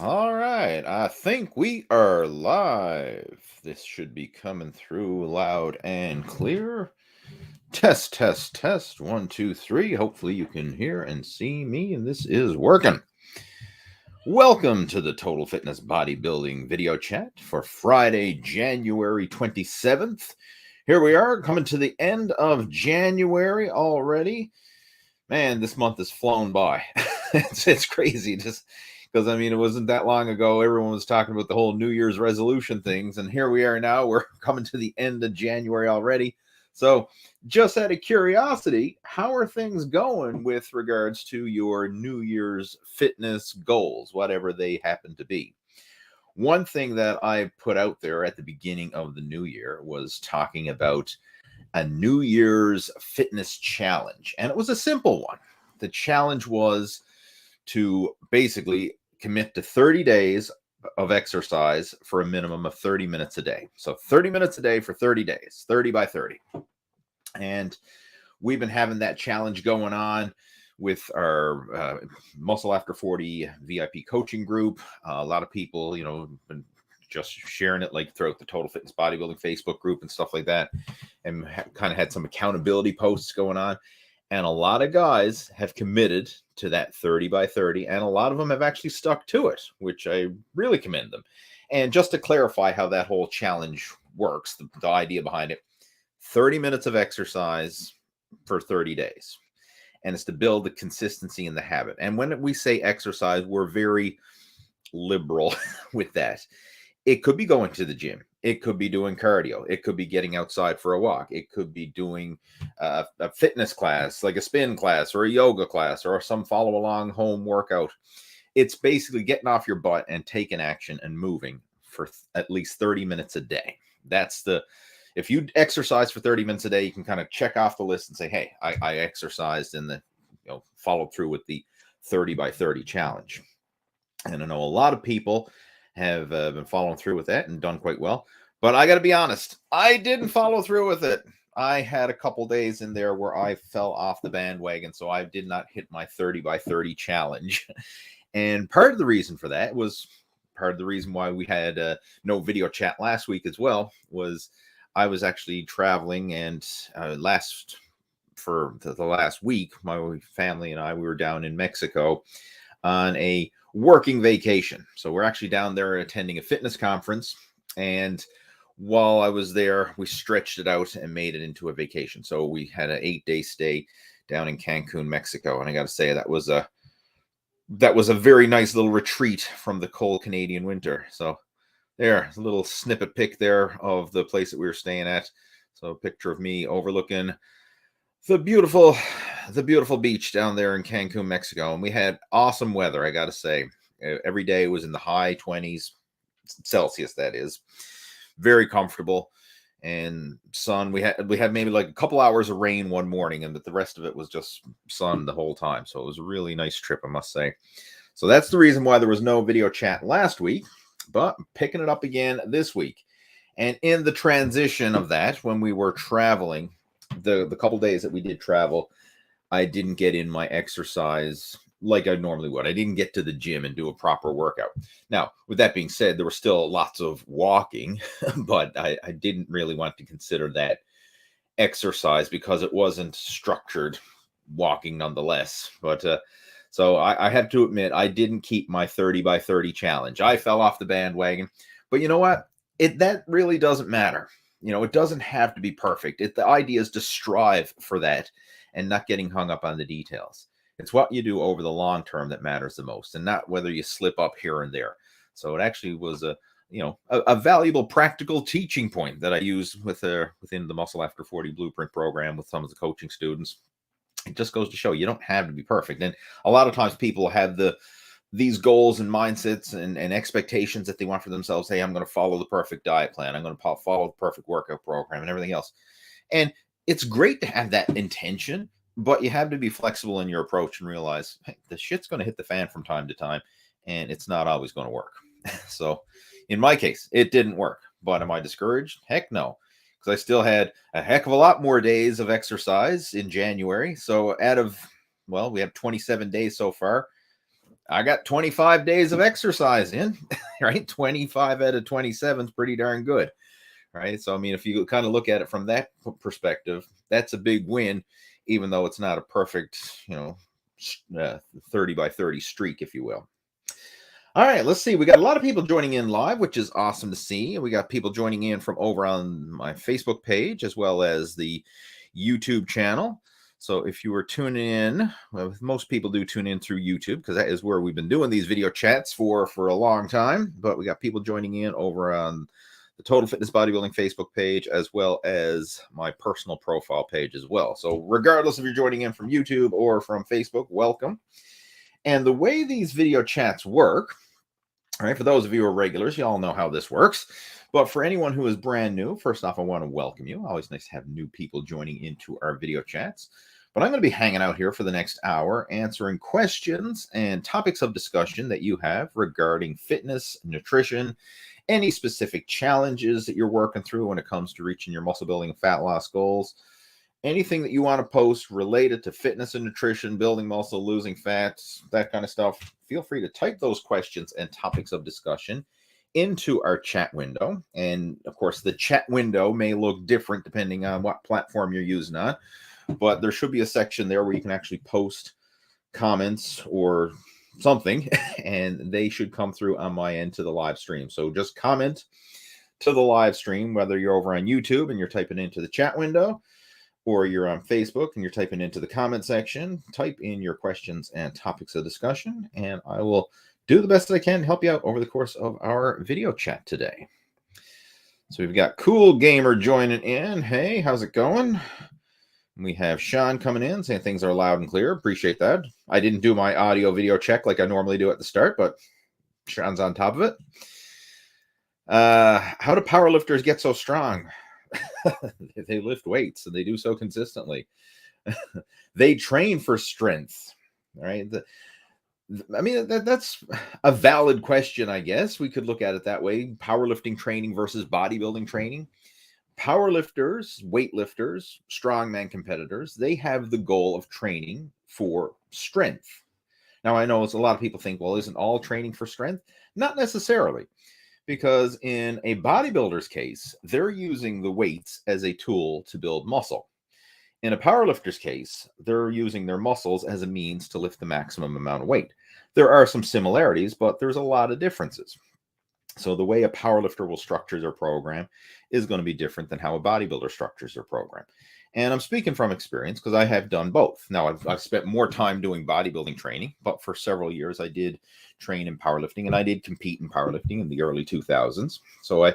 All right, I think we are live. This should be coming through loud and clear. Test, test, test. One, two, three. Hopefully, you can hear and see me, and this is working. Welcome to the Total Fitness Bodybuilding video chat for Friday, January 27th. Here we are, coming to the end of January already. Man, this month has flown by. it's crazy. Just because I mean, it wasn't that long ago. Everyone was talking about the whole New Year's resolution things, and here we are now. We're coming to the end of January already. So, just out of curiosity, how are things going with regards to your New Year's fitness goals, whatever they happen to be? One thing that I put out there at the beginning of the new year was talking about a New Year's fitness challenge, and it was a simple one. The challenge was to basically commit to 30 days of exercise for a minimum of 30 minutes a day. So 30 minutes a day for 30 days, 30 by 30. And we've been having that challenge going on with our Muscle After 40 VIP coaching group. A lot of people, been just sharing it like throughout the Total Fitness Bodybuilding Facebook group and stuff like that, and kind of had some accountability posts going on. And a lot of guys have committed to that 30 by 30, and a lot of them have actually stuck to it, which I really commend them. And just to clarify how that whole challenge works, the idea behind it, 30 minutes of exercise for 30 days. And it's to build the consistency in the habit. And when we say exercise, we're very liberal with that. It could be going to the gym. It could be doing cardio. It could be getting outside for a walk. It could be doing a fitness class, like a spin class or a yoga class or some follow along home workout. It's basically getting off your butt and taking action and moving for at least 30 minutes a day. If you exercise for 30 minutes a day, you can kind of check off the list and say, hey, I exercised and followed through with the 30 by 30 challenge. And I know a lot of people have been following through with that and done quite well. But I got to be honest, I didn't follow through with it. I had a couple days in there where I fell off the bandwagon, so I did not hit my 30 by 30 challenge. And part of the reason for that was part of the reason why we had no video chat last week as well, was I was actually traveling, and for the last week, my family and I, we were down in Mexico on a working vacation. So we're actually down there attending a fitness conference. And while I was there, we stretched it out and made it into a vacation. So we had an 8-day stay down in Cancun, Mexico. And I got to say, that was a very nice little retreat from the cold Canadian winter. So there's a little snippet pic there of the place that we were staying at. So a picture of me overlooking the beautiful beach down there in Cancun, Mexico. And we had awesome weather, I got to say. Every day was in the high 20s Celsius, that is. Very comfortable. And sun, we had maybe like a couple hours of rain one morning, and the rest of it was just sun the whole time. So it was a really nice trip, I must say. So that's the reason why there was no video chat last week, but I'm picking it up again this week. And in the transition of that, when we were traveling, the couple days that we did travel, I didn't get in my exercise like I normally would. I didn't get to the gym and do a proper workout. Now, with that being said, there was still lots of walking, but I didn't really want to consider that exercise because it wasn't structured walking nonetheless. But so I have to admit, I didn't keep my 30 by 30 challenge. I fell off the bandwagon. But you know what? That really doesn't matter. It doesn't have to be perfect. The idea is to strive for that and not getting hung up on the details. It's what you do over the long term that matters the most, and not whether you slip up here and there. So it actually was a valuable practical teaching point that I used within the Muscle After 40 Blueprint program with some of the coaching students. It just goes to show you don't have to be perfect. And a lot of times people have these goals and mindsets and expectations that they want for themselves. Hey, I'm going to follow the perfect diet plan. I'm going to follow the perfect workout program and everything else. And it's great to have that intention, but you have to be flexible in your approach and realize, hey, the shit's going to hit the fan from time to time, and it's not always going to work. So in my case, it didn't work. But am I discouraged? Heck no. Because I still had a heck of a lot more days of exercise in January. So we have 27 days so far. I got 25 days of exercise in, right? 25 out of 27 is pretty darn good, right? So, I mean, if you kind of look at it from that perspective, that's a big win, even though it's not a perfect, 30 by 30 streak, if you will. All right, let's see. We got a lot of people joining in live, which is awesome to see. We got people joining in from over on my Facebook page as well as the YouTube channel. So if you were tuning in, well, most people do tune in through YouTube because that is where we've been doing these video chats for a long time. But we got people joining in over on the Total Fitness Bodybuilding Facebook page as well as my personal profile page as well. So regardless if you're joining in from YouTube or from Facebook, welcome. And the way these video chats work, all right, for those of you who are regulars, you all know how this works. But for anyone who is brand new, first off, I want to welcome you. Always nice to have new people joining into our video chats. But I'm going to be hanging out here for the next hour, answering questions and topics of discussion that you have regarding fitness, nutrition, any specific challenges that you're working through when it comes to reaching your muscle building and fat loss goals. Anything that you want to post related to fitness and nutrition, building muscle, losing fats, that kind of stuff, feel free to type those questions and topics of discussion into our chat window. And of course, the chat window may look different depending on what platform you're using on, but there should be a section there where you can actually post comments or something, and they should come through on my end to the live stream. So just comment to the live stream, whether you're over on YouTube and you're typing into the chat window, or you're on Facebook and you're typing into the comment section, type in your questions and topics of discussion, and I will do the best that I can to help you out over the course of our video chat today. So we've got Cool Gamer joining in. Hey, how's it going? We have Sean coming in saying things are loud and clear. Appreciate that. I didn't do my audio video check like I normally do at the start, but Sean's on top of it. How do powerlifters get so strong? They lift weights and they do so consistently. They train for strength, right? I mean, that's a valid question, I guess. We could look at it that way. Powerlifting training versus bodybuilding training. Powerlifters, weightlifters, strongman competitors, they have the goal of training for strength. Now, I know it's a lot of people think, well, isn't all training for strength? Not necessarily. Because in a bodybuilder's case, they're using the weights as a tool to build muscle. In a powerlifter's case, they're using their muscles as a means to lift the maximum amount of weight. There are some similarities, but there's a lot of differences. So the way a powerlifter will structure their program is going to be different than how a bodybuilder structures their program. And I'm speaking from experience because I have done both. Now, I've spent more time doing bodybuilding training, but for several years I did train in powerlifting, and I did compete in powerlifting in the early 2000s. So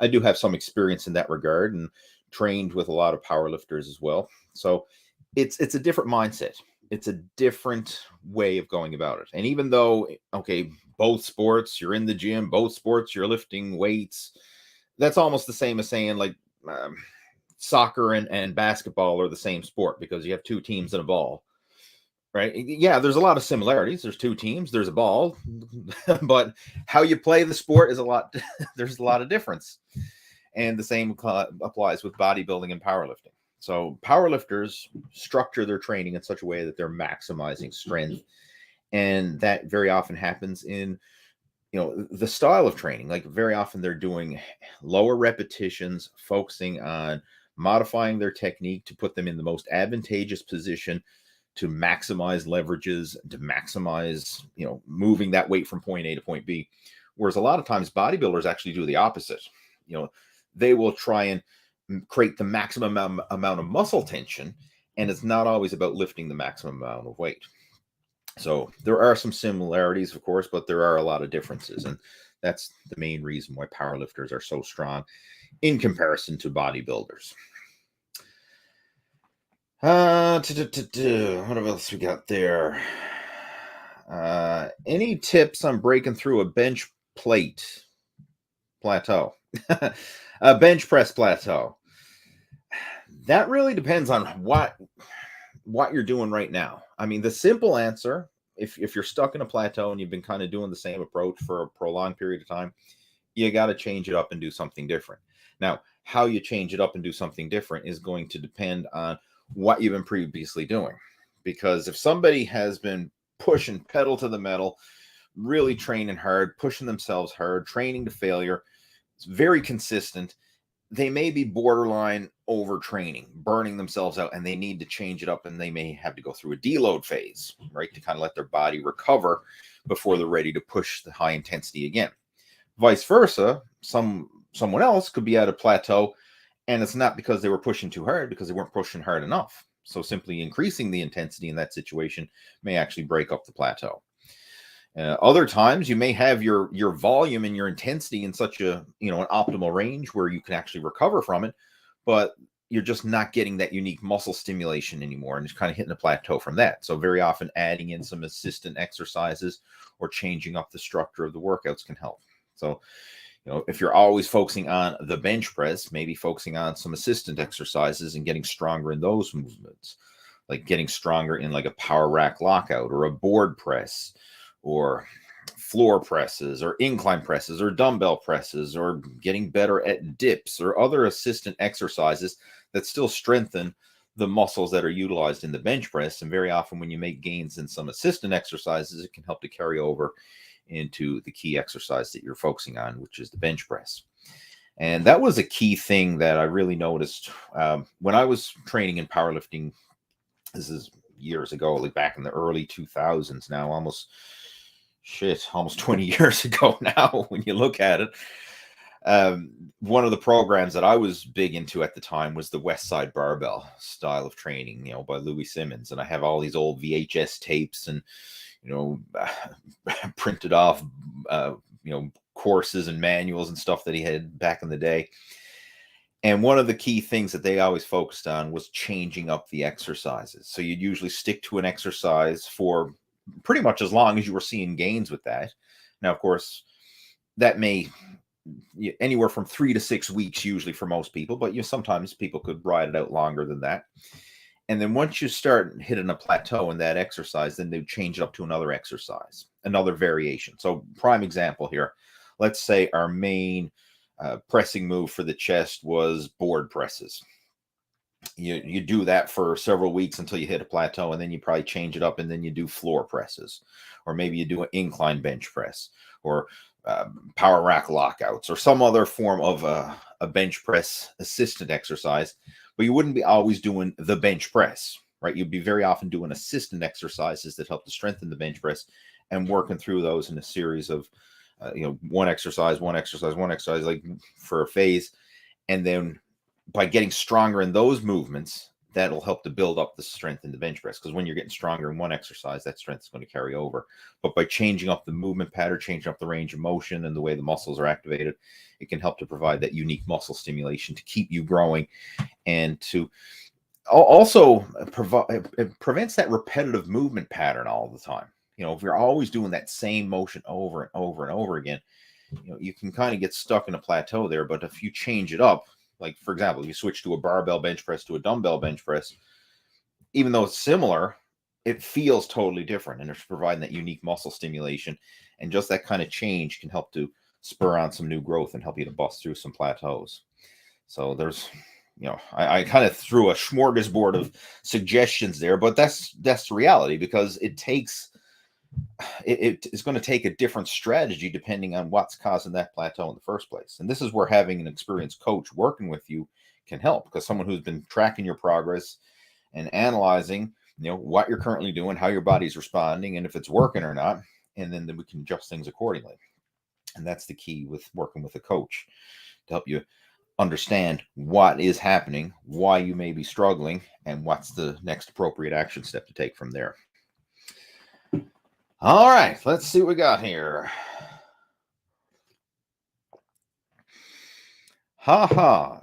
I do have some experience in that regard and trained with a lot of powerlifters as well. So it's a different mindset. It's a different way of going about it. And even though, okay, both sports, you're in the gym, both sports, you're lifting weights, that's almost the same as saying like soccer and basketball are the same sport because you have two teams and a ball, right? Yeah, there's a lot of similarities. There's two teams, there's a ball, but how you play the sport is there's a lot of difference. And the same applies with bodybuilding and powerlifting. So powerlifters structure their training in such a way that they're maximizing strength. And that very often happens in, the style of training. Like very often they're doing lower repetitions, focusing on modifying their technique to put them in the most advantageous position to maximize leverages, to maximize, moving that weight from point A to point B. Whereas a lot of times bodybuilders actually do the opposite. They will try and create the maximum amount of muscle tension, and it's not always about lifting the maximum amount of weight. So there are some similarities, of course, but there are a lot of differences, and that's the main reason why powerlifters are so strong in comparison to bodybuilders. What else we got there? Any tips on breaking through a bench plateau? A bench press plateau. That really depends on what you're doing right now. I mean, the simple answer, if you're stuck in a plateau and you've been kind of doing the same approach for a prolonged period of time, you got to change it up and do something different. Now, how you change it up and do something different is going to depend on what you've been previously doing. Because if somebody has been pushing pedal to the metal, really training hard, pushing themselves hard, training to failure. It's very consistent. They may be borderline overtraining, burning themselves out, and they need to change it up, and they may have to go through a deload phase, right, to kind of let their body recover before they're ready to push the high intensity again. Vice versa, someone else could be at a plateau, and it's not because they were pushing too hard, because they weren't pushing hard enough. So simply increasing the intensity in that situation may actually break up the plateau. Other times you may have your volume and your intensity in such a, an optimal range where you can actually recover from it, but you're just not getting that unique muscle stimulation anymore, and it's kind of hitting a plateau from that. So very often adding in some assistant exercises or changing up the structure of the workouts can help. So, if you're always focusing on the bench press, maybe focusing on some assistant exercises and getting stronger in those movements, like getting stronger in like a power rack lockout or a board press, or floor presses or incline presses or dumbbell presses, or getting better at dips or other assistant exercises that still strengthen the muscles that are utilized in the bench press. And very often when you make gains in some assistant exercises, it can help to carry over into the key exercise that you're focusing on, which is the bench press. And that was a key thing that I really noticed when I was training in powerlifting. This is years ago, like back in the early 2000s now, almost 20 years ago now, when you look at it. One of the programs that I was big into at the time was the West Side Barbell style of training, by Louis Simmons. And I have all these old VHS tapes and, printed off, courses and manuals and stuff that he had back in the day. And one of the key things that they always focused on was changing up the exercises. So you'd usually stick to an exercise for pretty much as long as you were seeing gains with that. Now, of course, that may anywhere from 3 to 6 weeks usually for most people, but sometimes people could ride it out longer than that. And then once you start hitting a plateau in that exercise, then they change it up to another exercise, another variation. So prime example here, let's say our main pressing move for the chest was board presses. You do that for several weeks until you hit a plateau, and then you probably change it up, and then you do floor presses, or maybe you do an incline bench press, or power rack lockouts, or some other form of a bench press assistant exercise. But you wouldn't be always doing the bench press, right? You'd be very often doing assistant exercises that help to strengthen the bench press, and working through those in a series of one exercise, like for a phase. And then by getting stronger in those movements, that'll help to build up the strength in the bench press. Because when you're getting stronger in one exercise, that strength is going to carry over. But by changing up the movement pattern, changing up the range of motion and the way the muscles are activated, it can help to provide that unique muscle stimulation to keep you growing, and to also it prevents that repetitive movement pattern all the time. If you're always doing that same motion over and over and over again, you can kind of get stuck in a plateau there. But if you change it up, like, for example, if you switch to a barbell bench press to a dumbbell bench press, even though it's similar, it feels totally different, and it's providing that unique muscle stimulation. And just that kind of change can help to spur on some new growth and help you to bust through some plateaus. So there's, I kind of threw a smorgasbord of suggestions there, but that's the reality, because it is going to take a different strategy depending on what's causing that plateau in the first place. And this is where having an experienced coach working with you can help, because someone who's been tracking your progress and analyzing, what you're currently doing, how your body's responding, and if it's working or not, and then we can adjust things accordingly. And that's the key with working with a coach, to help you understand what is happening, why you may be struggling, and what's the next appropriate action step to take from there. All right, let's see what we got here.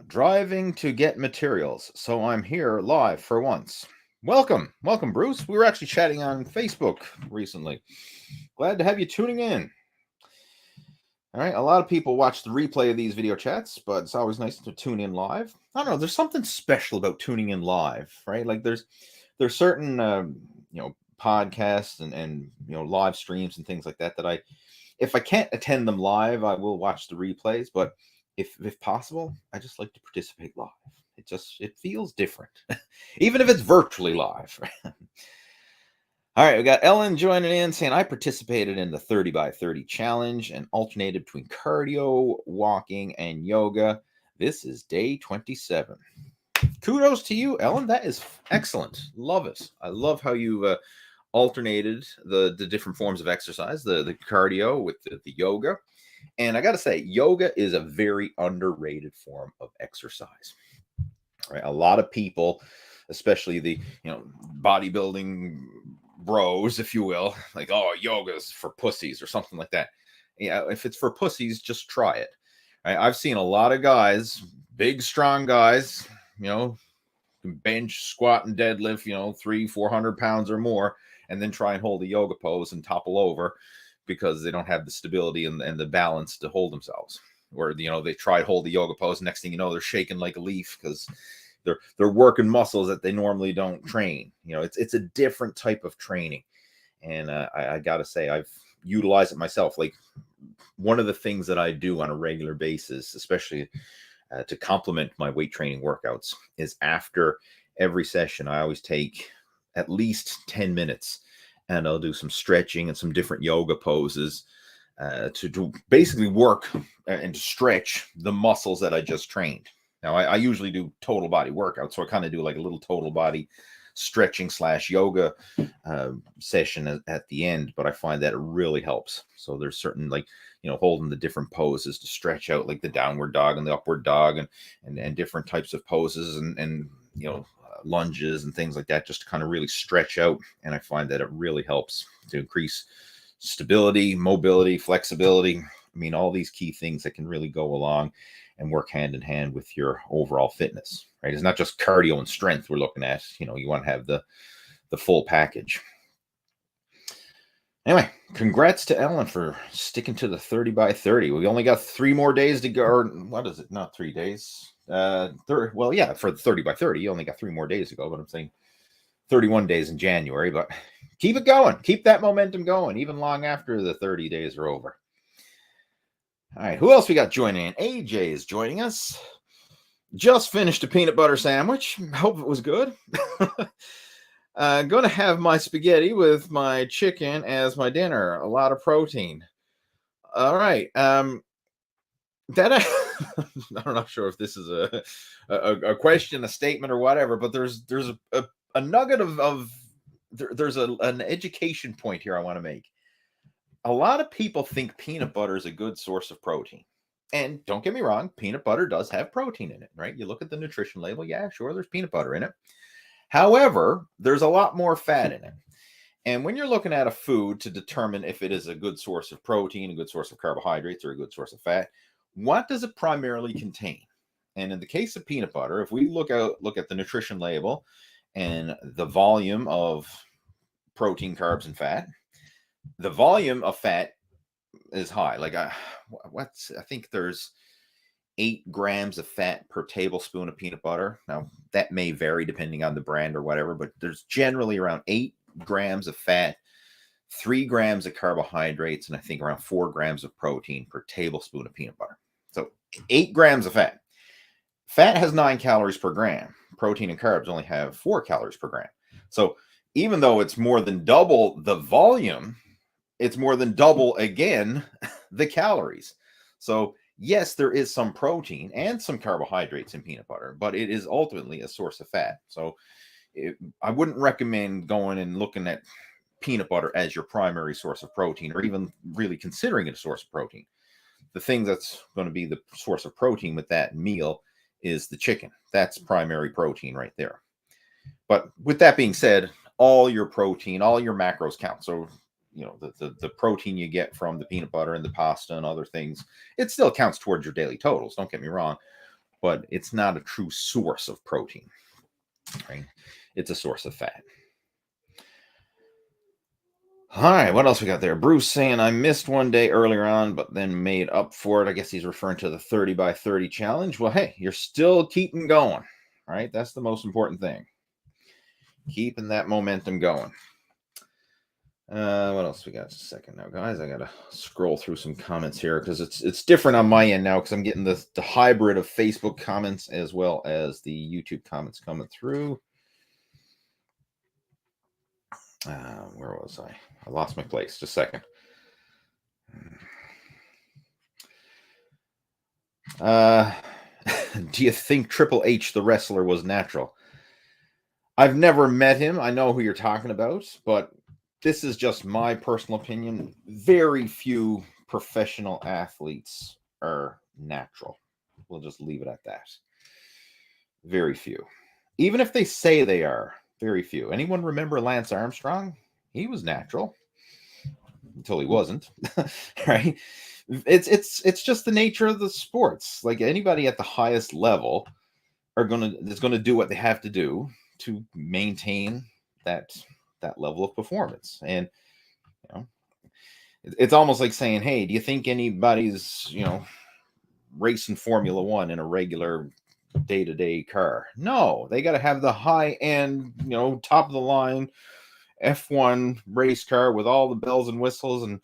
Driving to get materials, so I'm here live for once. Welcome, Bruce. We were actually chatting on Facebook recently. Glad to have you tuning in. All right, a lot of people watch the replay of these video chats, but it's always nice to tune in live. I don't know, there's something special about tuning in live, right? Like there's certain podcasts and live streams and things like that if I can't attend them live, I will watch the replays. But if possible, I just like to participate live. It feels different, even if it's virtually live. All right, we got Ellen joining in saying, I participated in the 30 by 30 challenge and alternated between cardio, walking, and yoga. This is day 27. Kudos to you, Ellen. That is excellent. Love it. I love how you alternated the different forms of exercise, the cardio with the yoga. And I got to say, yoga is a very underrated form of exercise. Right? A lot of people, especially the bodybuilding bros, if you will, like, oh, yoga's for pussies or something like that. Yeah, if it's for pussies, just try it. Right? I've seen a lot of guys, big, strong guys, bench, squat, and deadlift, 300-400 pounds or more, and then try and hold a yoga pose and topple over because they don't have the stability and the balance to hold themselves. Or they try to hold the yoga pose, next thing you know, they're shaking like a leaf because they're working muscles that they normally don't train. It's a different type of training, and I gotta say, I've utilized it myself. Like, one of the things that I do on a regular basis, especially to complement my weight training workouts, is after every session, I always take at least 10 minutes and I'll do some stretching and some different yoga poses to basically work and to stretch the muscles that I just trained. Now, I usually do total body workout, so I kind of do like a little total body stretching / yoga session at the end, but I find that it really helps. So there's certain, like, holding the different poses to stretch out, like the downward dog and the upward dog, and different types of poses and lunges and things like that, just to kind of really stretch out. And I find that it really helps to increase stability, mobility, flexibility. I mean, all these key things that can really go along and work hand in hand with your overall fitness, right? It's not just cardio and strength we're looking at. You want to have the full package. Anyway, congrats to Ellen for sticking to the 30 by 30. We only got 3 more days to go. Or what is it? Not 3 days. Well, yeah, for the 30 by 30, you only got 3 more days to go, but I'm saying 31 days in January. But keep it going. Keep that momentum going, even long after the 30 days are over. All right, who else we got joining in? AJ is joining us. Just finished a peanut butter sandwich. Hope it was good. Going to have my spaghetti with my chicken as my dinner. A lot of protein. All right. I'm not sure if this is a question, a statement, or whatever, but there's a nugget there's an education point here I want to make. A lot of people think peanut butter is a good source of protein. And don't get me wrong, peanut butter does have protein in it, right? You look at the nutrition label, yeah, sure, there's peanut butter in it. However, there's a lot more fat in it. And when you're looking at a food to determine if it is a good source of protein, a good source of carbohydrates, or a good source of fat, what does it primarily contain? And in the case of peanut butter, if we look at the nutrition label and the volume of protein, carbs, and fat, the volume of fat is high. Like, I think there's 8 grams of fat per tablespoon of peanut butter. Now, that may vary depending on the brand or whatever, but there's generally around 8 grams of fat, 3 grams of carbohydrates, and I think around 4 grams of protein per tablespoon of peanut butter. So 8 grams of fat. Fat has 9 calories per gram. Protein and carbs only have 4 calories per gram. So even though it's more than double the volume, it's more than double again the calories. So yes, there is some protein and some carbohydrates in peanut butter, but it is ultimately a source of fat. So I wouldn't recommend going and looking at peanut butter as your primary source of protein, or even really considering it a source of protein. The thing that's going to be the source of protein with that meal is the chicken. That's primary protein right there. But with that being said, all your protein, all your macros count. So the protein you get from the peanut butter and the pasta and other things, it still counts towards your daily totals. Don't get me wrong, but it's not a true source of protein, right? It's a source of fat. All right, what else we got there? Bruce saying, I missed one day earlier on, but then made up for it. I guess he's referring to the 30 by 30 challenge. Well, hey, you're still keeping going, right? That's the most important thing. Keeping that momentum going. What else we got? Just a second now, guys. I gotta scroll through some comments here because it's different on my end now because I'm getting the hybrid of Facebook comments as well as the YouTube comments coming through. Where was I? I lost my place. Just a second. Uh, do you think Triple H, the wrestler, was natural? I've never met him. I know who you're talking about, but this is just my personal opinion. Very few professional athletes are natural. We'll just leave it at that. Very few. Even if they say they are, very few. Anyone remember Lance Armstrong? He was natural until he wasn't, right? It's just the nature of the sports. Like anybody at the highest level is gonna do what they have to do to maintain that level of performance. And you know, it's almost like saying, "Hey, do you think anybody's racing Formula One in a regular day-to-day car?" No, they got to have the high-end, top of the line F1 race car with all the bells and whistles and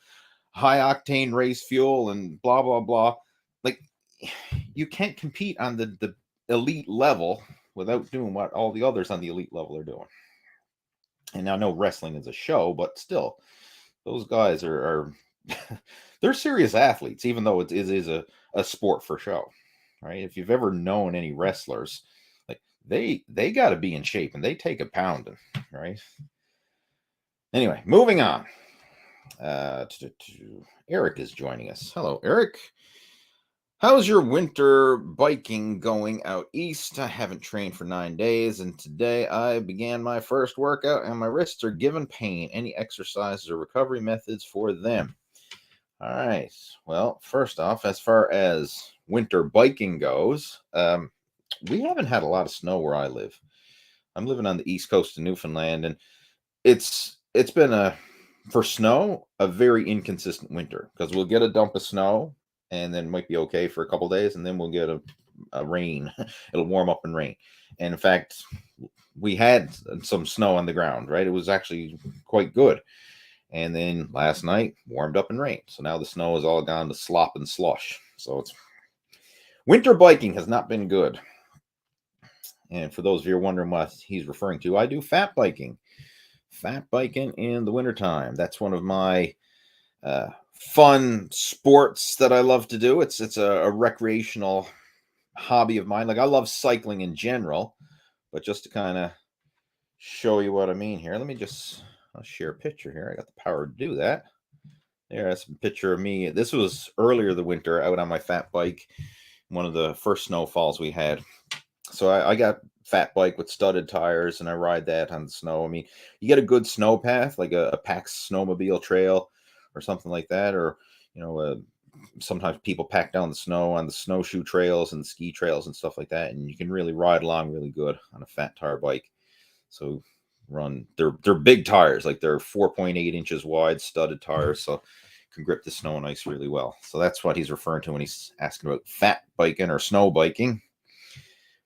high octane race fuel and blah blah blah. Like you can't compete on the elite level without doing what all the others on the elite level are doing. And I know wrestling is a show, but still, those guys are they're serious athletes, even though it is a sport for show, right? If you've ever known any wrestlers, like they got to be in shape and they take a pounding, right? Anyway, moving on. Eric is joining us. Hello, Eric. How's your winter biking going out east? I haven't trained for 9 days, and today I began my first workout, and my wrists are giving pain. Any exercises or recovery methods for them? All right. Well, first off, as far as winter biking goes, we haven't had a lot of snow where I live. I'm living on the east coast of Newfoundland, and it's been for snow a very inconsistent winter because we'll get a dump of snow and then might be okay for a couple days, and then we'll get a rain. It'll warm up and rain. And in fact, we had some snow on the ground, right? It was actually quite good. And then last night warmed up and rained. So now the snow is all gone to slop and slush. So it's winter biking has not been good. And for those of you who are wondering what he's referring to, I do fat biking. Fat biking in the wintertime. That's one of my fun sports that I love to do. It's a recreational hobby of mine. Like I love cycling in general, but just to kind of show you what I mean here, I'll share a picture here. I got the power to do that. There, that's a picture of me. This was earlier the winter out on my fat bike, one of the first snowfalls we had. So I got fat bike with studded tires, and I ride that on the snow. I mean, you get a good snow path, like a PAX snowmobile trail or something like that, or sometimes people pack down the snow on the snowshoe trails and ski trails and stuff like that, and you can really ride along really good on a fat tire bike. So they're big tires, like they're 4.8 inches wide studded tires, so can grip the snow and ice really well. So that's what he's referring to when he's asking about fat biking or snow biking.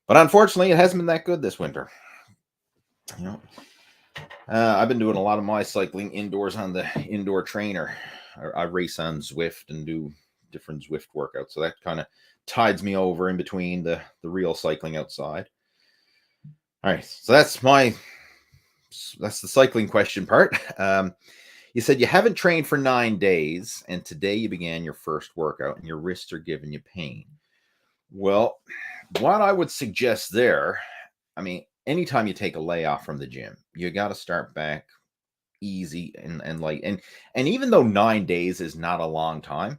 But unfortunately, it hasn't been that good this winter. I've been doing a lot of my cycling indoors on the indoor trainer. I race on Zwift and do different Zwift workouts, so that kind of tides me over in between the real cycling outside. All right, so that's the cycling question part. You said you haven't trained for 9 days, and today you began your first workout, and your wrists are giving you pain. Well, what I would suggest there, I mean, anytime you take a layoff from the gym, you got to start back easy and light. And even though 9 days is not a long time,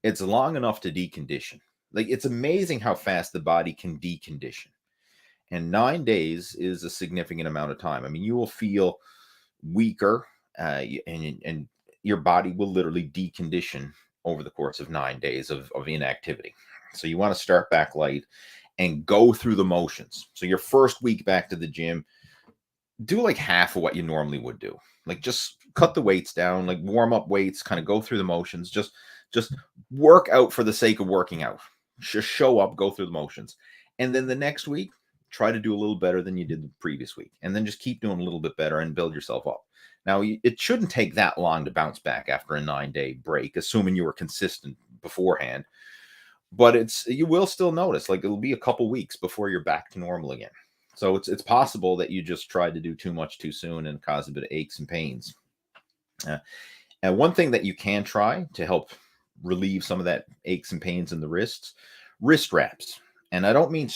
it's long enough to decondition. Like it's amazing how fast the body can decondition. And 9 days is a significant amount of time. I mean, you will feel weaker, and your body will literally decondition over the course of 9 days of inactivity. So you want to start back light and go through the motions. So your first week back to the gym, do like half of what you normally would do. Like just cut the weights down, like warm up weights, kind of go through the motions. Just work out for the sake of working out. Just show up, go through the motions. And then the next week, try to do a little better than you did the previous week. And then just keep doing a little bit better and build yourself up. Now, it shouldn't take that long to bounce back after a 9-day break, assuming you were consistent beforehand. But you will still notice, like it'll be a couple weeks before you're back to normal again. So it's possible that you just tried to do too much too soon and cause a bit of aches and pains. And one thing that you can try to help relieve some of that aches and pains in the wrists, wrist wraps. And I don't mean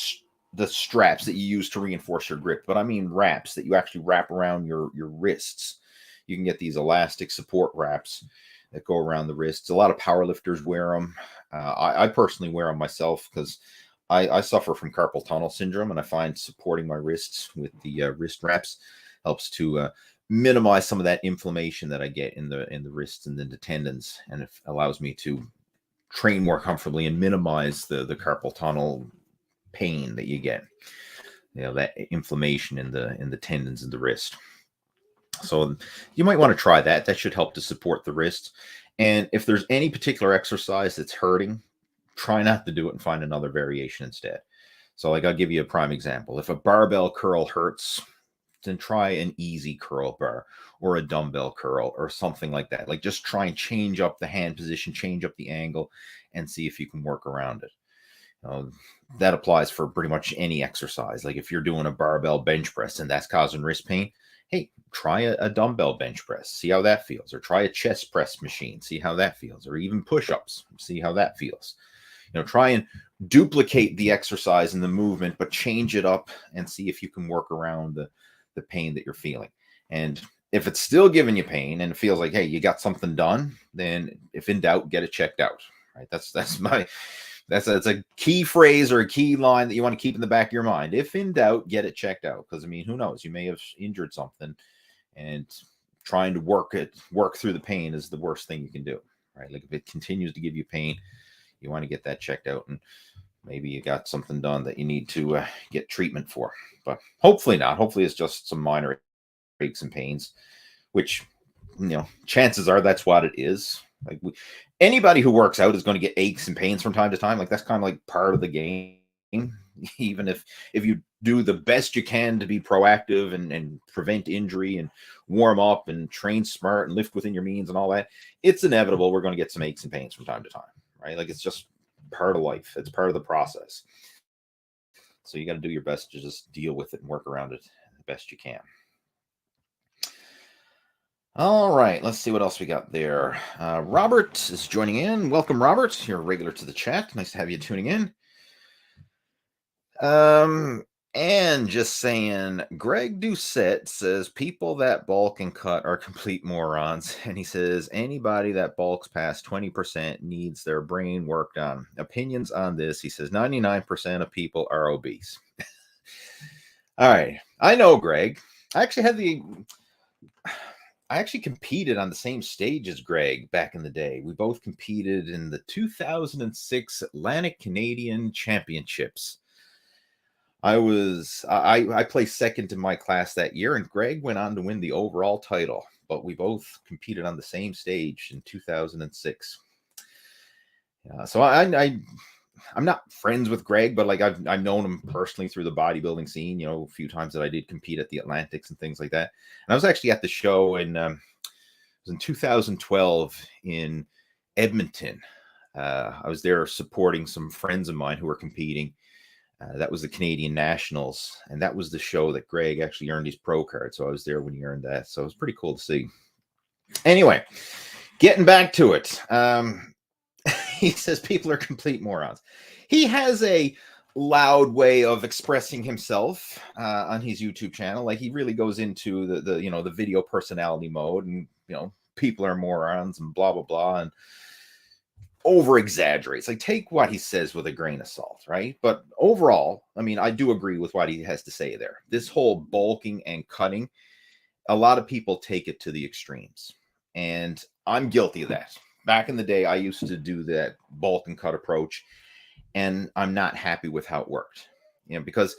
the straps that you use to reinforce your grip, but I mean wraps that you actually wrap around your wrists. You can get these elastic support wraps that go around the wrists. A lot of powerlifters wear them. I personally wear them myself because I suffer from carpal tunnel syndrome, and I find supporting my wrists with the wrist wraps helps to minimize some of that inflammation that I get in the wrists and the tendons, and it allows me to train more comfortably and minimize the carpal tunnel pain that you get. That inflammation in the tendons in the wrist. So you might want to try that. That should help to support the wrist. And if there's any particular exercise that's hurting, try not to do it and find another variation instead. So like I'll give you a prime example. If a barbell curl hurts, then try an easy curl bar or a dumbbell curl or something like that. Like just try and change up the hand position, change up the angle, and see if you can work around it. That applies for pretty much any exercise. Like if you're doing a barbell bench press and that's causing wrist pain, hey, try a dumbbell bench press, see how that feels, or try a chest press machine, see how that feels, or even push-ups, see how that feels. Try and duplicate the exercise and the movement, but change it up and see if you can work around the pain that you're feeling. And if it's still giving you pain and it feels like, hey, you got something done, then if in doubt, get it checked out. Right? That's a key phrase or a key line that you want to keep in the back of your mind. If in doubt, get it checked out. Because I mean, who knows? You may have injured something, and trying to work through the pain is the worst thing you can do. Right? Like if it continues to give you pain, you want to get that checked out, and maybe you got something done that you need to get treatment for. But hopefully not. Hopefully it's just some minor aches and pains, which, chances are that's what it is. Like anybody who works out is going to get aches and pains from time to time. Like that's kind of like part of the game. Even if you do the best you can to be proactive and prevent injury and warm up and train smart and lift within your means and all that, it's inevitable we're going to get some aches and pains from time to time. Right? Like it's just part of life. It's part of the process. So you got to do your best to just deal with it and work around it the best you can. All right, let's see what else we got there. Robert is joining in. Welcome, Robert. You're a regular to the chat. Nice to have you tuning in. And just saying, Greg Doucette says people that bulk and cut are complete morons. And he says anybody that bulks past 20% needs their brain worked on. Opinions on this. He says 99% of people are obese. All right. I know, Greg. I actually competed on the same stage as Greg back in the day. We both competed in the 2006 Atlantic Canadian Championships. I placed second in my class that year, and Greg went on to win the overall title, but we both competed on the same stage in 2006. So I'm not friends with Greg, but like I've known him personally through the bodybuilding scene, a few times that I did compete at the Atlantics and things like that. And I was actually at the show it was in 2012 in Edmonton. I was there supporting some friends of mine who were competing. That was the Canadian Nationals, and that was the show that Greg actually earned his pro card. So I was there when he earned that. So it was pretty cool to see. Anyway, getting back to it. He says people are complete morons. He has a loud way of expressing himself on his YouTube channel. Like he really goes into the video personality mode, and people are morons and blah blah blah, and over exaggerates. Like take what he says with a grain of salt, right? But overall, I mean, I do agree with what he has to say there. This whole bulking and cutting, a lot of people take it to the extremes, and I'm guilty of that. Back in the day, I used to do that bulk and cut approach, and I'm not happy with how it worked. Because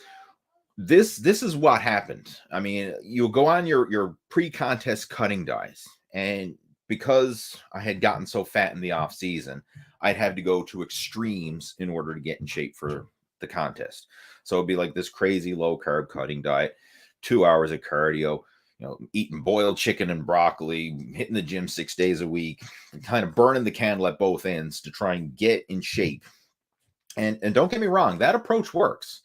this is what happened. I mean, you'll go on your pre-contest cutting diets, and because I had gotten so fat in the off season, I'd have to go to extremes in order to get in shape for the contest. So it'd be like this crazy low carb cutting diet, 2 hours of cardio, eating boiled chicken and broccoli, hitting the gym 6 days a week, and kind of burning the candle at both ends to try and get in shape. And don't get me wrong, that approach works.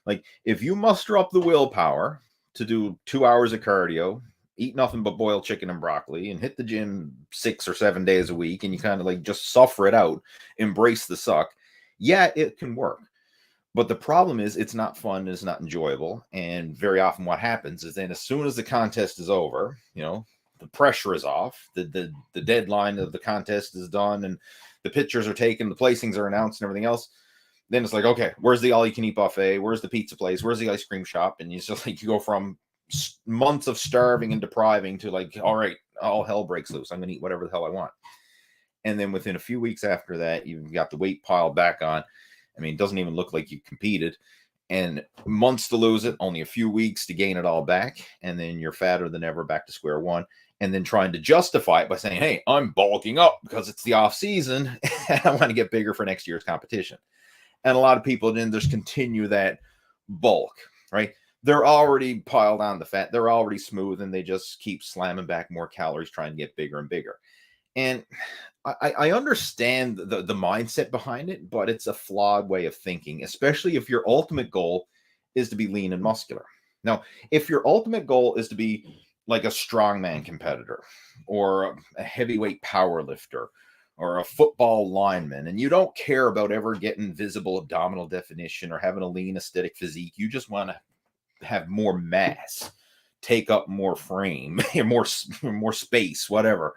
Like, if you muster up the willpower to do 2 hours of cardio, eat nothing but boiled chicken and broccoli, and hit the gym 6 or 7 days a week, and you kind of like just suffer it out, embrace the suck, yeah, it can work. But the problem is it's not fun, it's not enjoyable. And very often what happens is then as soon as the contest is over, the pressure is off, the deadline of the contest is done, and the pictures are taken, the placings are announced and everything else. Then it's like, okay, where's the all-you-can-eat buffet? Where's the pizza place? Where's the ice cream shop? And you just like, you go from months of starving and depriving to like, all right, all hell breaks loose. I'm going to eat whatever the hell I want. And then within a few weeks after that, you've got the weight piled back on. I mean, it doesn't even look like you competed. And months to lose it, only a few weeks to gain it all back. And then you're fatter than ever, back to square one. And then trying to justify it by saying, hey, I'm bulking up because it's the off season and I want to get bigger for next year's competition. And a lot of people then just continue that bulk, right? They're already piled on the fat. They're already smooth, and they just keep slamming back more calories, trying to get bigger and bigger. And I understand the mindset behind it, but it's a flawed way of thinking, especially if your ultimate goal is to be lean and muscular. Now, if your ultimate goal is to be like a strongman competitor or a heavyweight power lifter or a football lineman, and you don't care about ever getting visible abdominal definition or having a lean aesthetic physique, you just want to have more mass, take up more frame, more space, whatever,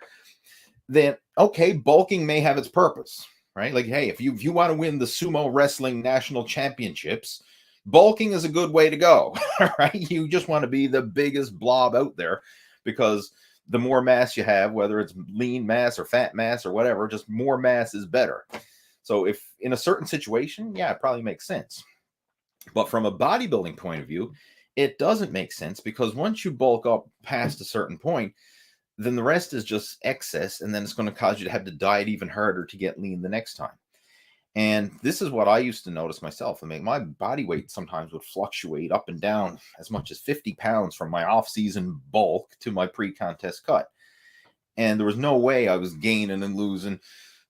then okay, bulking may have its purpose, right? Like, hey, if you want to win the sumo wrestling national championships, bulking is a good way to go, right? You just want to be the biggest blob out there, because the more mass you have, whether it's lean mass or fat mass or whatever, just more mass is better. So if in a certain situation, yeah, it probably makes sense. But from a bodybuilding point of view, it doesn't make sense, because once you bulk up past a certain point, then the rest is just excess, and then it's going to cause you to have to diet even harder to get lean the next time. And this is what I used to notice myself. I mean, my body weight sometimes would fluctuate up and down as much as 50 pounds from my off-season bulk to my pre-contest cut. And there was no way I was gaining and losing.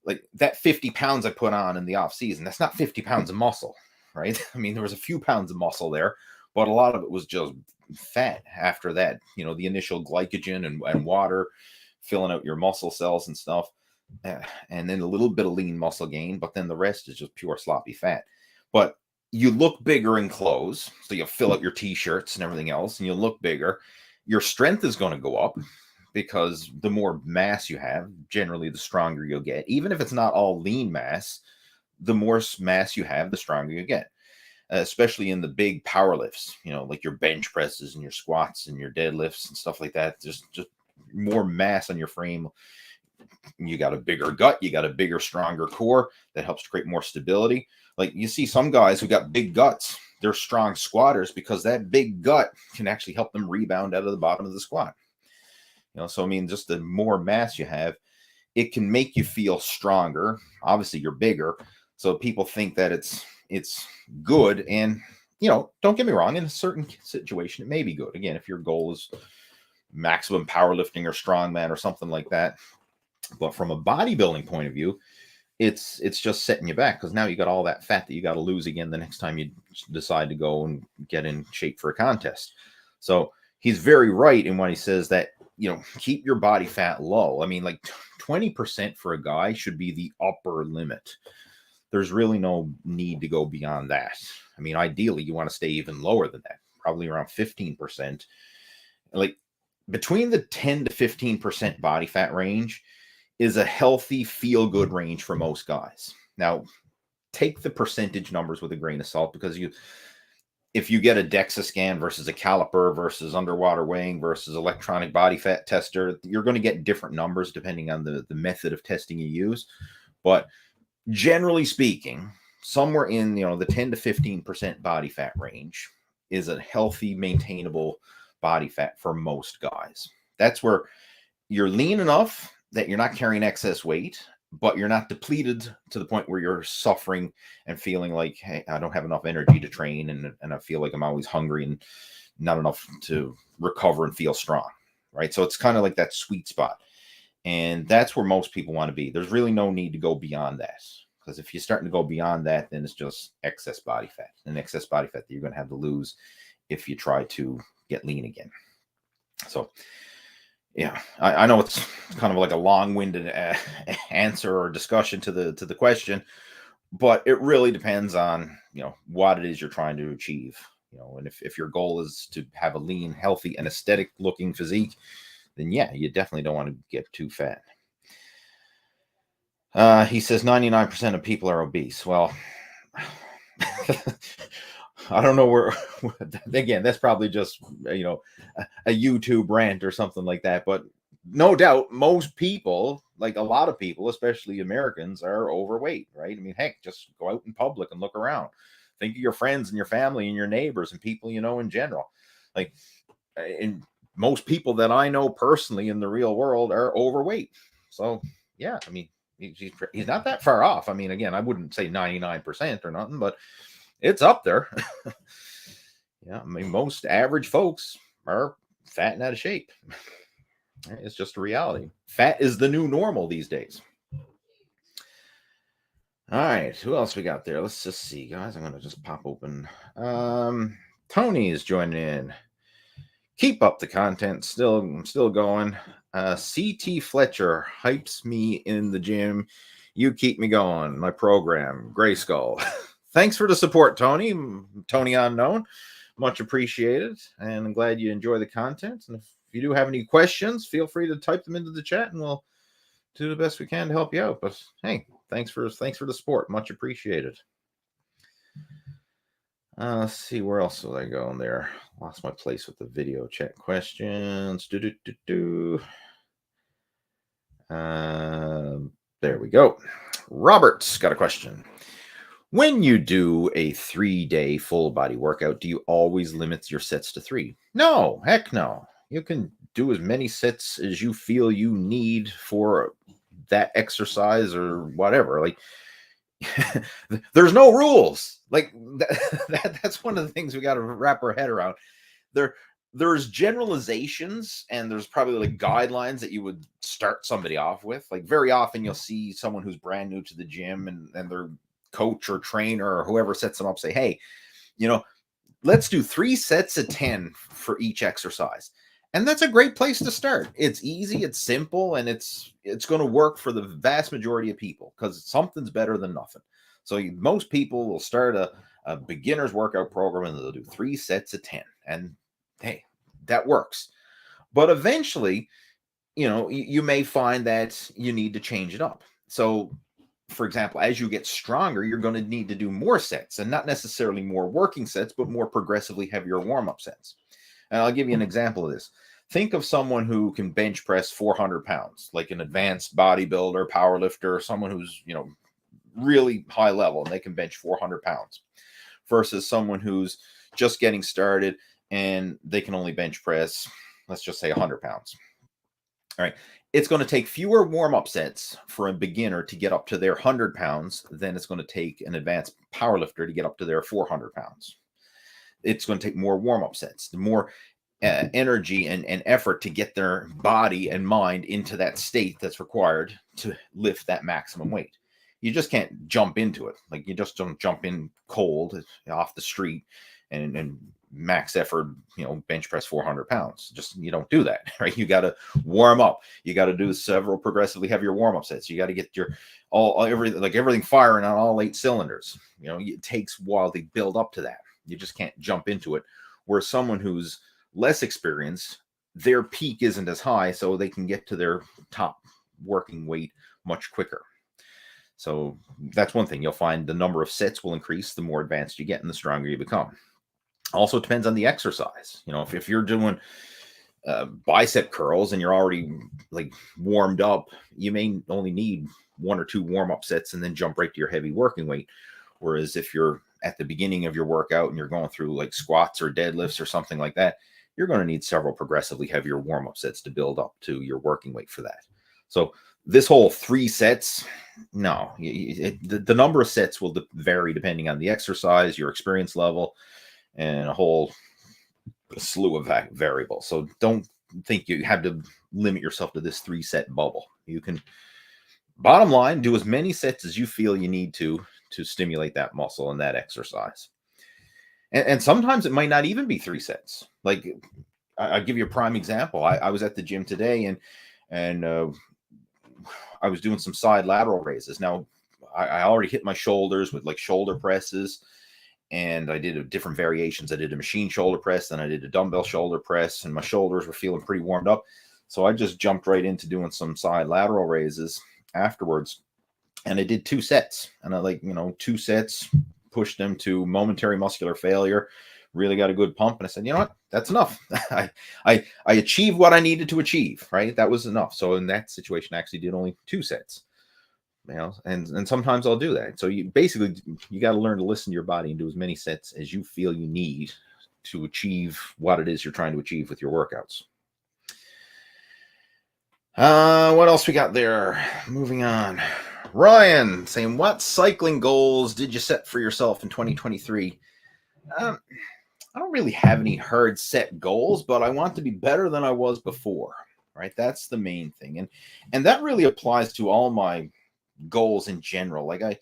Like, that 50 pounds I put on in the off-season, that's not 50 pounds of muscle, right? I mean, there was a few pounds of muscle there, but a lot of it was just fat after that, the initial glycogen and water filling out your muscle cells and stuff, and then a little bit of lean muscle gain, but then the rest is just pure sloppy fat. But you look bigger in clothes, so you fill out your t-shirts and everything else, and you look bigger. Your strength is going to go up, because the more mass you have, generally the stronger you'll get. Even if it's not all lean mass, the more mass you have, the stronger you get. Especially in the big power lifts, like your bench presses and your squats and your deadlifts and stuff like that. Just more mass on your frame. You got a bigger gut, you got a bigger, stronger core that helps to create more stability. Like, you see some guys who got big guts, they're strong squatters, because that big gut can actually help them rebound out of the bottom of the squat. So I mean, just the more mass you have, it can make you feel stronger. Obviously, you're bigger, so people think that it's good. And don't get me wrong, in a certain situation it may be good. Again, if your goal is maximum powerlifting or strongman or something like that. But from a bodybuilding point of view, it's just setting you back, because now you got all that fat that you got to lose again the next time you decide to go and get in shape for a contest. So he's very right in what he says, that keep your body fat low. I mean, like 20% for a guy should be the upper limit. There's really no need to go beyond that. I mean, ideally, you want to stay even lower than that, probably around 15%. Like, between the 10 to 15% body fat range is a healthy, feel-good range for most guys. Now, take the percentage numbers with a grain of salt, because if you get a DEXA scan versus a caliper versus underwater weighing versus electronic body fat tester, you're going to get different numbers depending on the method of testing you use. But generally speaking, somewhere in the 10 to 15% body fat range is a healthy, maintainable body fat for most guys. That's where you're lean enough that you're not carrying excess weight, but you're not depleted to the point where you're suffering and feeling like, hey, I don't have enough energy to train, and I feel like I'm always hungry and not enough to recover and feel strong, right? So it's kind of like that sweet spot. And that's where most people want to be. There's really no need to go beyond that, because if you're starting to go beyond that, then it's just excess body fat, and excess body fat that you're going to have to lose if you try to get lean again. So yeah, I know it's kind of like a long-winded answer or discussion to the question, but it really depends on, what it is you're trying to achieve. And if your goal is to have a lean, healthy, and aesthetic looking physique, then yeah, you definitely don't want to get too fat. He says 99% of people are obese. Well, I don't know where, again, that's probably just, a YouTube rant or something like that. But no doubt, most people, like a lot of people, especially Americans, are overweight, right? I mean, heck, just go out in public and look around. Think of your friends and your family and your neighbors and people in general. Like, and most people that I know personally in the real world are overweight. So, yeah, I mean, he's not that far off. I mean, again, I wouldn't say 99% or nothing, but it's up there. Yeah, I mean, most average folks are fat and out of shape. It's just a reality. Fat is the new normal these days. All right, who else we got there? Let's just see, guys. I'm going to just pop open. Tony is joining in. Keep up the content. Still going. CT Fletcher hypes me in the gym. You keep me going. My program, GreySkull. Thanks for the support, Tony. Tony Unknown. Much appreciated. And I'm glad you enjoy the content. And if you do have any questions, feel free to type them into the chat and we'll do the best we can to help you out. But hey, thanks for the support. Much appreciated. Let's see, where else will I go in there? Lost my place with the video chat questions. There we go. Robert's got a question. When you do a 3-day full body workout, do you always limit your sets to 3? No, heck no. You can do as many sets as you feel you need for that exercise or whatever. Like, there's no rules. Like that's one of the things we got to wrap our head around. There's generalizations and there's probably like guidelines that you would start somebody off with. Like very often you'll see someone who's brand new to the gym and their coach or trainer or whoever sets them up say, hey, let's do 3 sets of 10 for each exercise. And that's a great place to start. It's easy, it's simple, and it's going to work for the vast majority of people because something's better than nothing. So most people will start a beginner's workout program and they'll do 3 sets of 10. And hey, that works. But eventually, you may find that you need to change it up. So, for example, as you get stronger, you're going to need to do more sets and not necessarily more working sets, but more progressively heavier warm-up sets. And I'll give you an example of this. Think of someone who can bench press 400 pounds, like an advanced bodybuilder, powerlifter, someone who's, really high level and they can bench 400 pounds versus someone who's just getting started and they can only bench press, let's just say 100 pounds. All right. It's going to take fewer warm-up sets for a beginner to get up to their 100 pounds than it's going to take an advanced powerlifter to get up to their 400 pounds. It's going to take more warm-up sets, the more energy and effort to get their body and mind into that state that's required to lift that maximum weight. You just can't jump into it. Like you just don't jump in cold off the street and max effort, bench press 400 pounds. Just, you don't do that, right? You got to warm up. You got to do several progressively heavier warm-up sets. You got to get your everything firing on all 8 cylinders. It takes a while to build up to that. You just can't jump into it. Where someone who's less experienced, their peak isn't as high, so they can get to their top working weight much quicker. So that's one thing. You'll find the number of sets will increase the more advanced you get and the stronger you become. Also, it depends on the exercise. If you're doing bicep curls and you're already like warmed up, you may only need 1 or 2 warm-up sets and then jump right to your heavy working weight. Whereas if you're at the beginning of your workout and you're going through like squats or deadlifts or something like that, you're going to need several progressively heavier warm-up sets to build up to your working weight for that. So this whole 3 sets, no, the number of sets will vary depending on the exercise, your experience level, and a whole slew of variables. So don't think you have to limit yourself to this 3-set bubble. You can Bottom line, do as many sets as you feel you need to stimulate that muscle and that exercise. And sometimes it might not even be 3 sets. Like I'll give you a prime example. I was at the gym today and I was doing some side lateral raises. Now I already hit my shoulders with like shoulder presses, and I did different variations. I did a machine shoulder press, then I did a dumbbell shoulder press, and my shoulders were feeling pretty warmed up. So I just jumped right into doing some side lateral raises afterwards. And I did 2 sets. And I 2 sets, pushed them to momentary muscular failure, really got a good pump. And I said, you know what? That's enough. I achieved what I needed to achieve, right? That was enough. So in that situation, I actually did only 2 sets. And sometimes I'll do that. So you got to learn to listen to your body and do as many sets as you feel you need to achieve what it is you're trying to achieve with your workouts. What else we got there? Moving on. Ryan saying, what cycling goals did you set for yourself in 2023? I don't really have any hard set goals, but I want to be better than I was before, right? That's the main thing. And that really applies to all my goals in general. Like I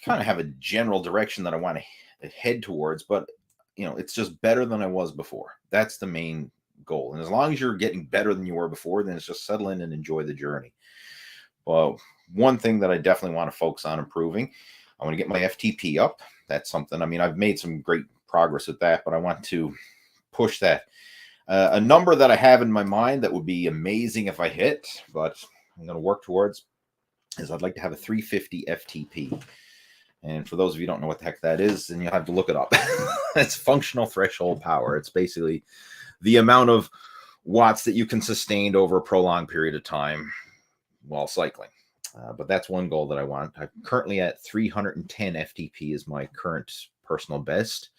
kind of have a general direction that I want to head towards, but it's just better than I was before. That's the main goal. And as long as you're getting better than you were before, then it's just settle in and enjoy the journey. Well, one thing that I definitely want to focus on improving, I want to get my FTP up. That's something, I've made some great progress with that, but I want to push that. A number that I have in my mind that would be amazing if I hit, but I'm going to work towards, is I'd like to have a 350 FTP. And for those of you who don't know what the heck that is, then you'll have to look it up. It's functional threshold power. It's basically the amount of watts that you can sustain over a prolonged period of time while cycling. But that's one goal that I want. I'm currently at 310 FTP is my current personal best.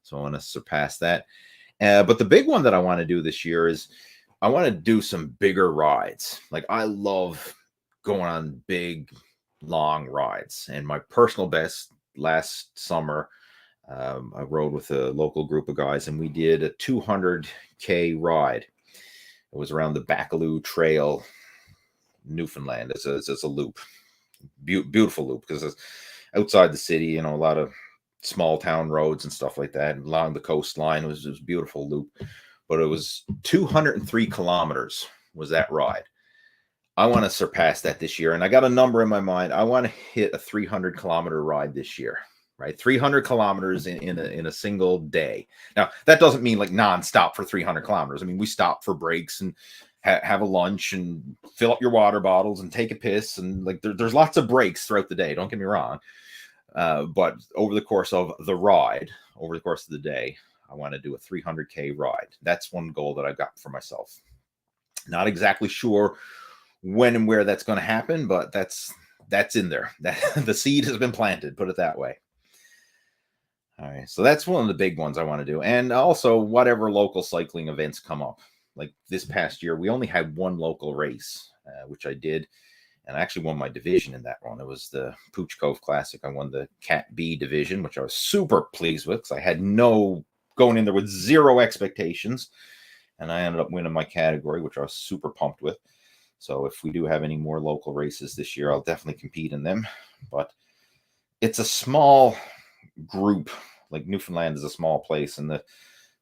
So I want to surpass that. But the big one that I want to do this year is I want to do some bigger rides. Like I love going on big, long rides. And my personal best last summer, I rode with a local group of guys and we did a 200K ride. It was around the Baccaloo Trail, Newfoundland. It's a loop, beautiful loop, because it's outside the city, a lot of small town roads and stuff like that. And along the coastline, it was a beautiful loop. But it was 203 kilometers was that ride. I want to surpass that this year. And I got a number in my mind. I want to hit a 300-kilometer ride this year, right? 300 kilometers in a single day. Now, that doesn't mean like nonstop for 300 kilometers. We stop for breaks and have a lunch and fill up your water bottles and take a piss. And like there's lots of breaks throughout the day. Don't get me wrong. But over the course of the ride, over the course of the day, I want to do a 300K ride. That's one goal that I've got for myself. Not exactly sure when and where that's going to happen, but that's in there. The seed has been planted, put it that way. All right, so that's one of the big ones I want to do. And also whatever local cycling events come up. Like this past year, we only had one local race, which I did. And I actually won my division in that one. It was the Pooch Cove Classic. I won the Cat B division, which I was super pleased with because I had going in there with zero expectations. And I ended up winning my category, which I was super pumped with. So if we do have any more local races this year, I'll definitely compete in them. But it's a small group. Like Newfoundland is a small place, and the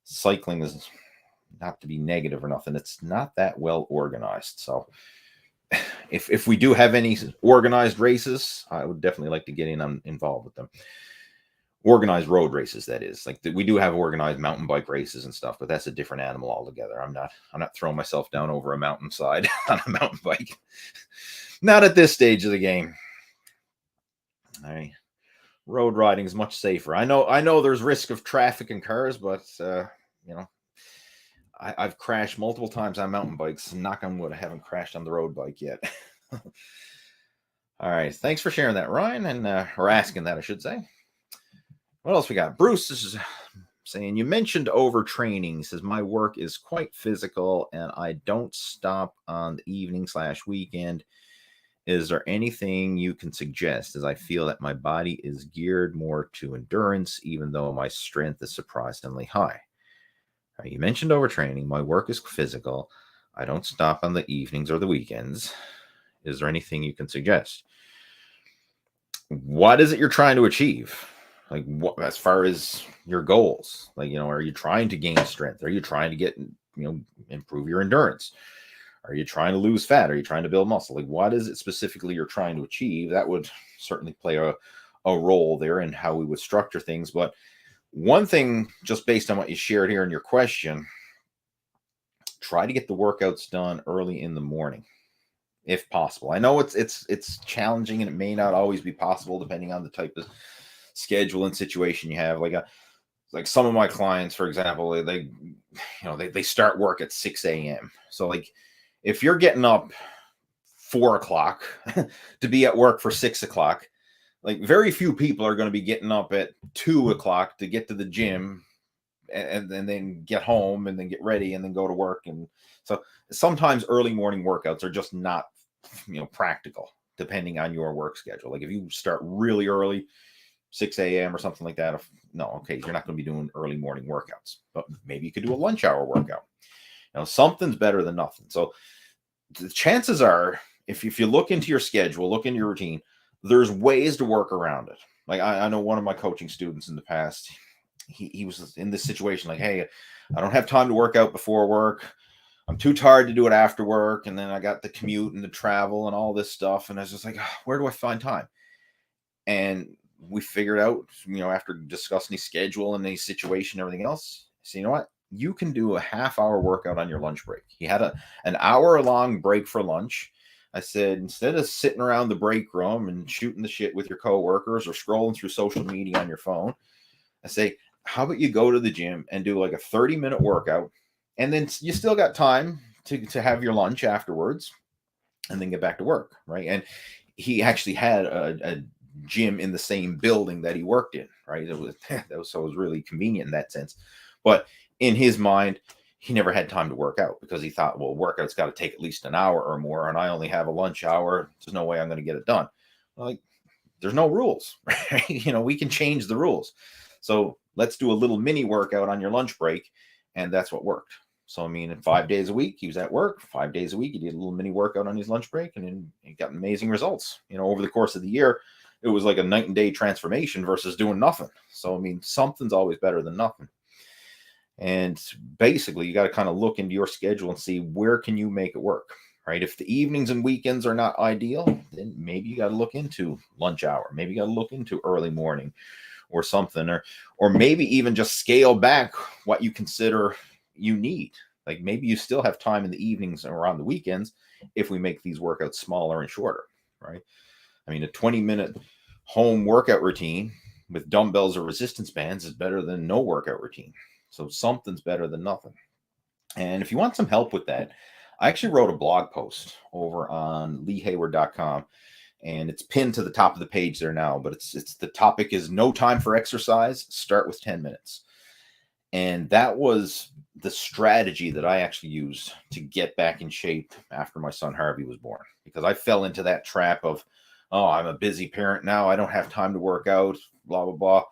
cycling is, not to be negative or nothing, it's not that well organized. So if we do have any organized races, I would definitely like to get involved with them. Organized road races, that is. Like we do have organized mountain bike races and stuff, but that's a different animal altogether. I'm not throwing myself down over a mountainside on a mountain bike. Not at this stage of the game. All right. Road riding is much safer. I know there's risk of traffic and cars, but I've crashed multiple times on mountain bikes. Knock on wood, I haven't crashed on the road bike yet. All right. Thanks for sharing that, Ryan, and or asking that, I should say. What else we got? Bruce is saying, you mentioned overtraining. He says, my work is quite physical and I don't stop on the evening/weekend. Is there anything you can suggest, as I feel that my body is geared more to endurance, even though my strength is surprisingly high? Right, you mentioned overtraining. My work is physical. I don't stop on the evenings or the weekends. Is there anything you can suggest? What is it you're trying to achieve? Like, what, as far as your goals, like, are you trying to gain strength? Are you trying to get, improve your endurance? Are you trying to lose fat? Are you trying to build muscle? Like, what is it specifically you're trying to achieve? That would certainly play a role there in how we would structure things. But one thing, just based on what you shared here in your question, try to get the workouts done early in the morning, if possible. I know it's challenging, and it may not always be possible depending on the type of schedule and situation you have. Like some of my clients, for example, they start work at 6 a.m. So like, if you're getting up 4 o'clock to be at work for 6 o'clock, like very few people are going to be getting up at 2 o'clock to get to the gym and then get home and then get ready and then go to work. And so sometimes early morning workouts are just not, practical depending on your work schedule. Like if you start really early, 6 a.m. or something like that, you're not going to be doing early morning workouts, but maybe you could do a lunch hour workout. Something's better than nothing. So the chances are, if you look into your schedule, look into your routine, there's ways to work around it. Like I know one of my coaching students in the past, he was in this situation, like, hey, I don't have time to work out before work. I'm too tired to do it after work. And then I got the commute and the travel and all this stuff. And I was just like, where do I find time? And we figured out, after discussing his schedule and his situation, and everything else, so you know what? You can do a half-hour workout on your lunch break. He had an hour-long break for lunch. I said, instead of sitting around the break room and shooting the shit with your coworkers or scrolling through social media on your phone, I say, how about you go to the gym and do like a 30-minute workout, and then you still got time to have your lunch afterwards and then get back to work, right? And he actually had a gym in the same building that he worked in, right? So it was really convenient in that sense. But in his mind, he never had time to work out because he thought, well, workout's got to take at least an hour or more, and I only have a lunch hour. There's no way I'm going to get it done. Like, there's no rules, right? We can change the rules. So let's do a little mini workout on your lunch break. And that's what worked. So, 5 days a week, he was at work. 5 days a week, he did a little mini workout on his lunch break, and then he got amazing results. Over the course of the year, it was like a night and day transformation versus doing nothing. So, something's always better than nothing. And basically, you got to kind of look into your schedule and see where can you make it work, right? If the evenings and weekends are not ideal, then maybe you got to look into lunch hour. Maybe you got to look into early morning or something, or maybe even just scale back what you consider you need. Like maybe you still have time in the evenings or on the weekends if we make these workouts smaller and shorter, right? A 20-minute home workout routine with dumbbells or resistance bands is better than no workout routine. So something's better than nothing. And if you want some help with that, I actually wrote a blog post over on leehayward.com, and it's pinned to the top of the page there now, but it's the topic is no time for exercise, start with 10 minutes. And that was the strategy that I actually used to get back in shape after my son Harvey was born, because I fell into that trap of, oh, I'm a busy parent now, I don't have time to work out, blah, blah, blah.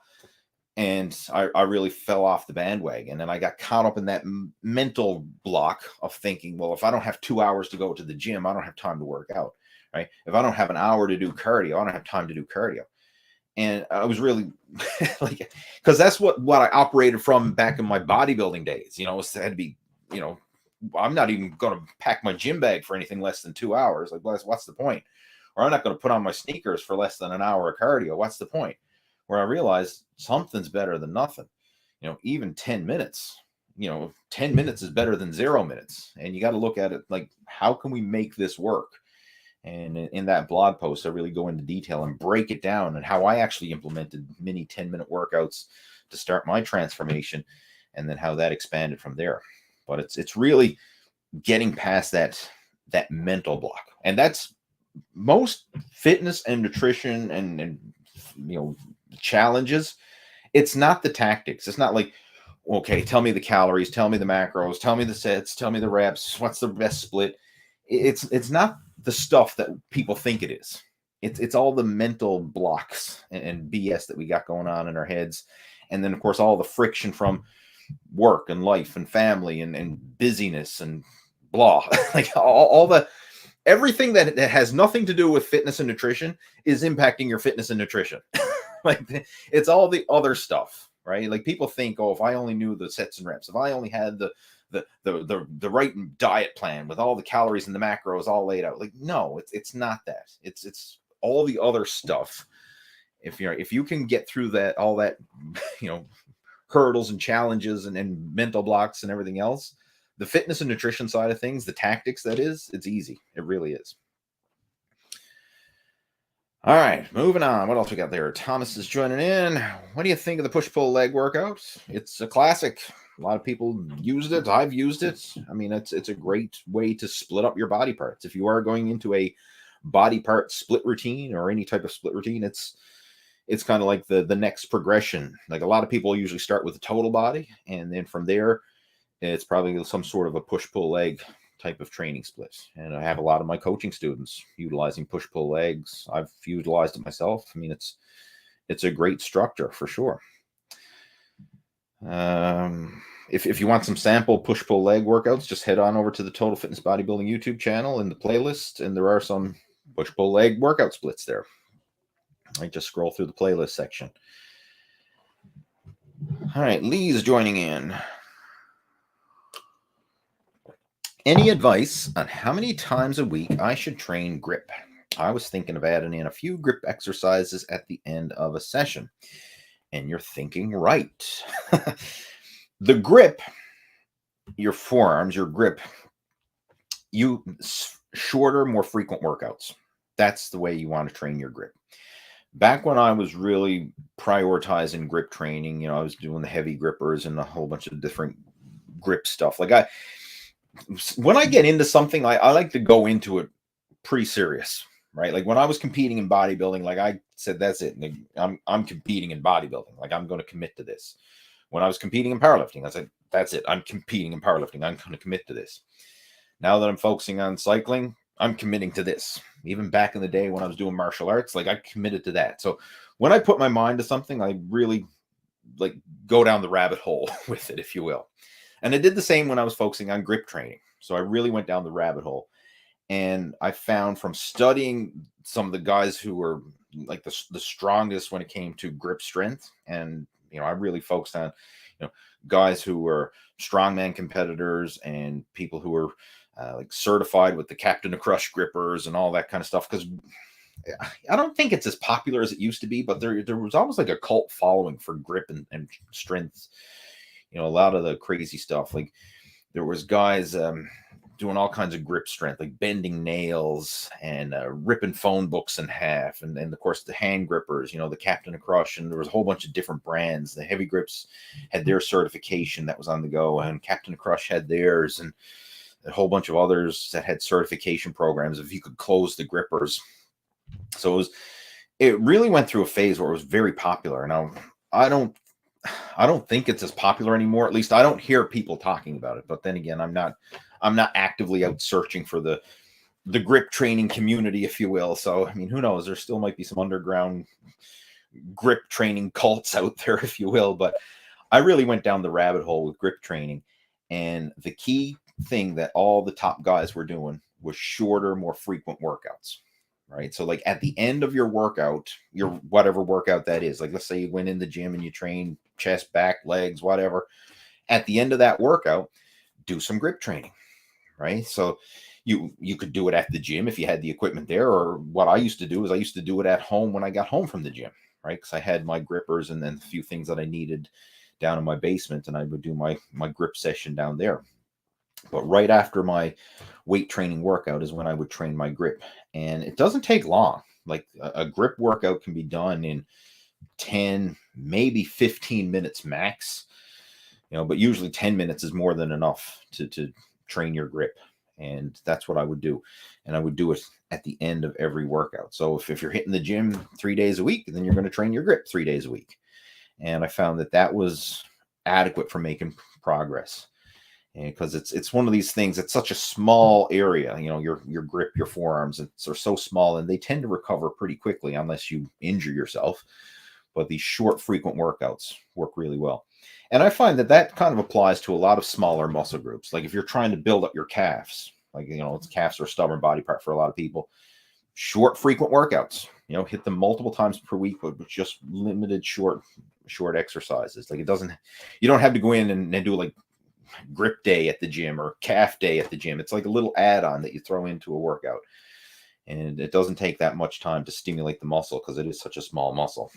And I really fell off the bandwagon, and I got caught up in that mental block of thinking, well, if I don't have 2 hours to go to the gym, I don't have time to work out, right? If I don't have an hour to do cardio, I don't have time to do cardio. And I was really like, because that's what I operated from back in my bodybuilding days. It had to be, I'm not even going to pack my gym bag for anything less than 2 hours. Like, what's the point? Or I'm not going to put on my sneakers for less than an hour of cardio. What's the point? Where I realized something's better than nothing. Even 10 minutes, 10 minutes is better than 0 minutes. And you got to look at it like, how can we make this work? And in that blog post, I really go into detail and break it down and how I actually implemented mini 10-minute workouts to start my transformation, and then how that expanded from there. But it's really getting past that mental block. And that's most fitness and nutrition and challenges. It's not the tactics. It's not like, okay, tell me the calories, tell me the macros, tell me the sets, tell me the reps, what's the best split. It's not the stuff that people think it is. It's all the mental blocks and BS that we got going on in our heads. And then, of course, all the friction from work and life and family and busyness and blah, like all the everything that has nothing to do with fitness and nutrition is impacting your fitness and nutrition. Like, it's all the other stuff, right? Like, people think, oh, if I only knew the sets and reps, if I only had the right diet plan with all the calories and the macros all laid out. Like, no, it's not that. It's all the other stuff. If you can get through that, all that, hurdles and challenges and mental blocks and everything else, the fitness and nutrition side of things, the tactics, it's easy. It really is. All right, moving on. What else we got there? Thomas is joining in. What do you think of the push-pull leg workout? It's a classic. A lot of people used it. I've used it. I mean, it's a great way to split up your body parts. If you are going into a body part split routine or any type of split routine, it's kind of like the next progression. Like, a lot of people usually start with the total body, and then from there, it's probably some sort of a push-pull leg type of training split. And I have a lot of my coaching students utilizing push-pull legs. I've utilized it myself. I mean, it's a great structure for sure. If you want some sample push-pull leg workouts, just head on over to the Total Fitness Bodybuilding YouTube channel in the playlist, and there are some push-pull leg workout splits there. I just scroll through the playlist section. All right, Lee's joining in. Any advice on how many times a week I should train grip? I was thinking of adding in a few grip exercises at the end of a session. And you're thinking right. The grip, your forearms, your grip, shorter, more frequent workouts. That's the way you want to train your grip. Back when I was really prioritizing grip training, I was doing the heavy grippers and a whole bunch of different grip stuff. Like, when I get into something, I like to go into it pretty serious, right? Like, when I was competing in bodybuilding, like, I said, that's it. I'm competing in bodybuilding. Like, I'm going to commit to this. When I was competing in powerlifting, I said, that's it. I'm competing in powerlifting. I'm going to commit to this. Now that I'm focusing on cycling, I'm committing to this. Even back in the day when I was doing martial arts, like, I committed to that. So when I put my mind to something, I really go down the rabbit hole with it, if you will. And I did the same when I was focusing on grip training. So I really went down the rabbit hole. And I found from studying some of the guys who were like the strongest when it came to grip strength. And, I really focused on, guys who were strongman competitors and people who were certified with the Captain to Crush grippers and all that kind of stuff. Because I don't think it's as popular as it used to be, but there was almost like a cult following for grip and strength. A lot of the crazy stuff. Like, there was guys doing all kinds of grip strength, like bending nails and ripping phone books in half. And of course, the hand grippers, the Captain to Crush. And there was a whole bunch of different brands. The heavy grips had their certification that was on the go, and Captain to Crush had theirs, and a whole bunch of others that had certification programs if you could close the grippers. So it really went through a phase where it was very popular. Now, I don't think it's as popular anymore. At least I don't hear people talking about it. But then again, I'm not actively out searching for the grip training community, if you will. So, I mean, who knows? There still might be some underground grip training cults out there, if you will. But I really went down the rabbit hole with grip training. And the key thing that all the top guys were doing was shorter, more frequent workouts. Right. So, like, at the end of your workout, your whatever workout that is, like, let's say you went in the gym and you train chest, back, legs, whatever. At the end of that workout, do some grip training. Right. So you could do it at the gym if you had the equipment there. Or what I used to do is I used to do it at home when I got home from the gym. Right. Because I had my grippers and then a few things that I needed down in my basement, and I would do my grip session down there. But right after my weight training workout is when I would train my grip. And it doesn't take long. Like, a grip workout can be done in 10, maybe 15 minutes max. But usually 10 minutes is more than enough to train your grip. And that's what I would do. And I would do it at the end of every workout. So if you're hitting the gym 3 days a week, then you're going to train your grip 3 days a week. And I found that was adequate for making progress. And because it's one of these things, it's such a small area, your grip, your forearms, are so small, and they tend to recover pretty quickly unless you injure yourself. But these short, frequent workouts work really well. And I find that kind of applies to a lot of smaller muscle groups. Like, if you're trying to build up your calves, Like, it's calves are a stubborn body part for a lot of people. Short, frequent workouts, hit them multiple times per week, but with just limited short exercises. Like, you don't have to go in and do like grip day at the gym or calf day at the gym. It's like a little add-on that you throw into a workout. And it doesn't take that much time to stimulate the muscle because it is such a small muscle.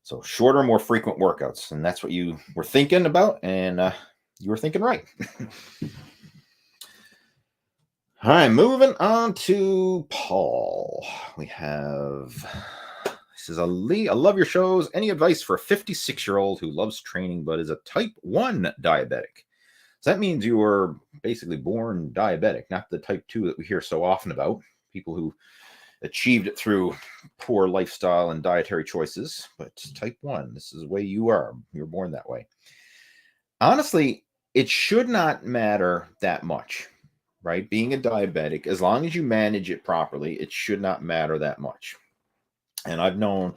So shorter, more frequent workouts. And that's what you were thinking about. And you were thinking right. All right, moving on to Paul. We have, he says, I love your shows. Any advice for a 56-year-old who loves training but is a type 1 diabetic? So that means you were basically born diabetic, not the type 2 that we hear so often about. People who achieved it through poor lifestyle and dietary choices, but type 1, this is the way you are. You're born that way. Honestly, it should not matter that much, right? Being a diabetic, as long as you manage it properly, it should not matter that much. And I've known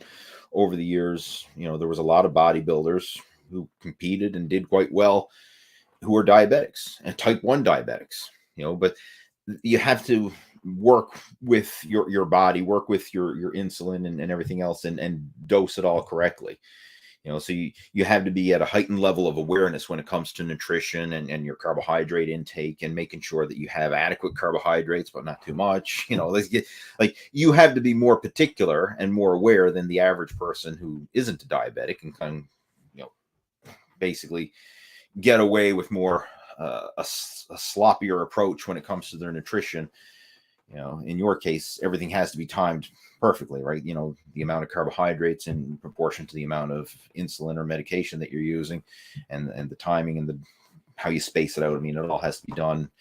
over the years, there was a lot of bodybuilders who competed and did quite well who are diabetics and type 1 diabetics, but you have to work with your body, work with your insulin and everything else and dose it all correctly. So you have to be at a heightened level of awareness when it comes to nutrition and your carbohydrate intake and making sure that you have adequate carbohydrates, but not too much. Like you have to be more particular and more aware than the average person who isn't a diabetic and can, basically get away with more a sloppier approach when it comes to their nutrition. In your case, everything has to be timed perfectly, right? The amount of carbohydrates in proportion to the amount of insulin or medication that you're using and the timing and how you space it out. I mean, it all has to be done,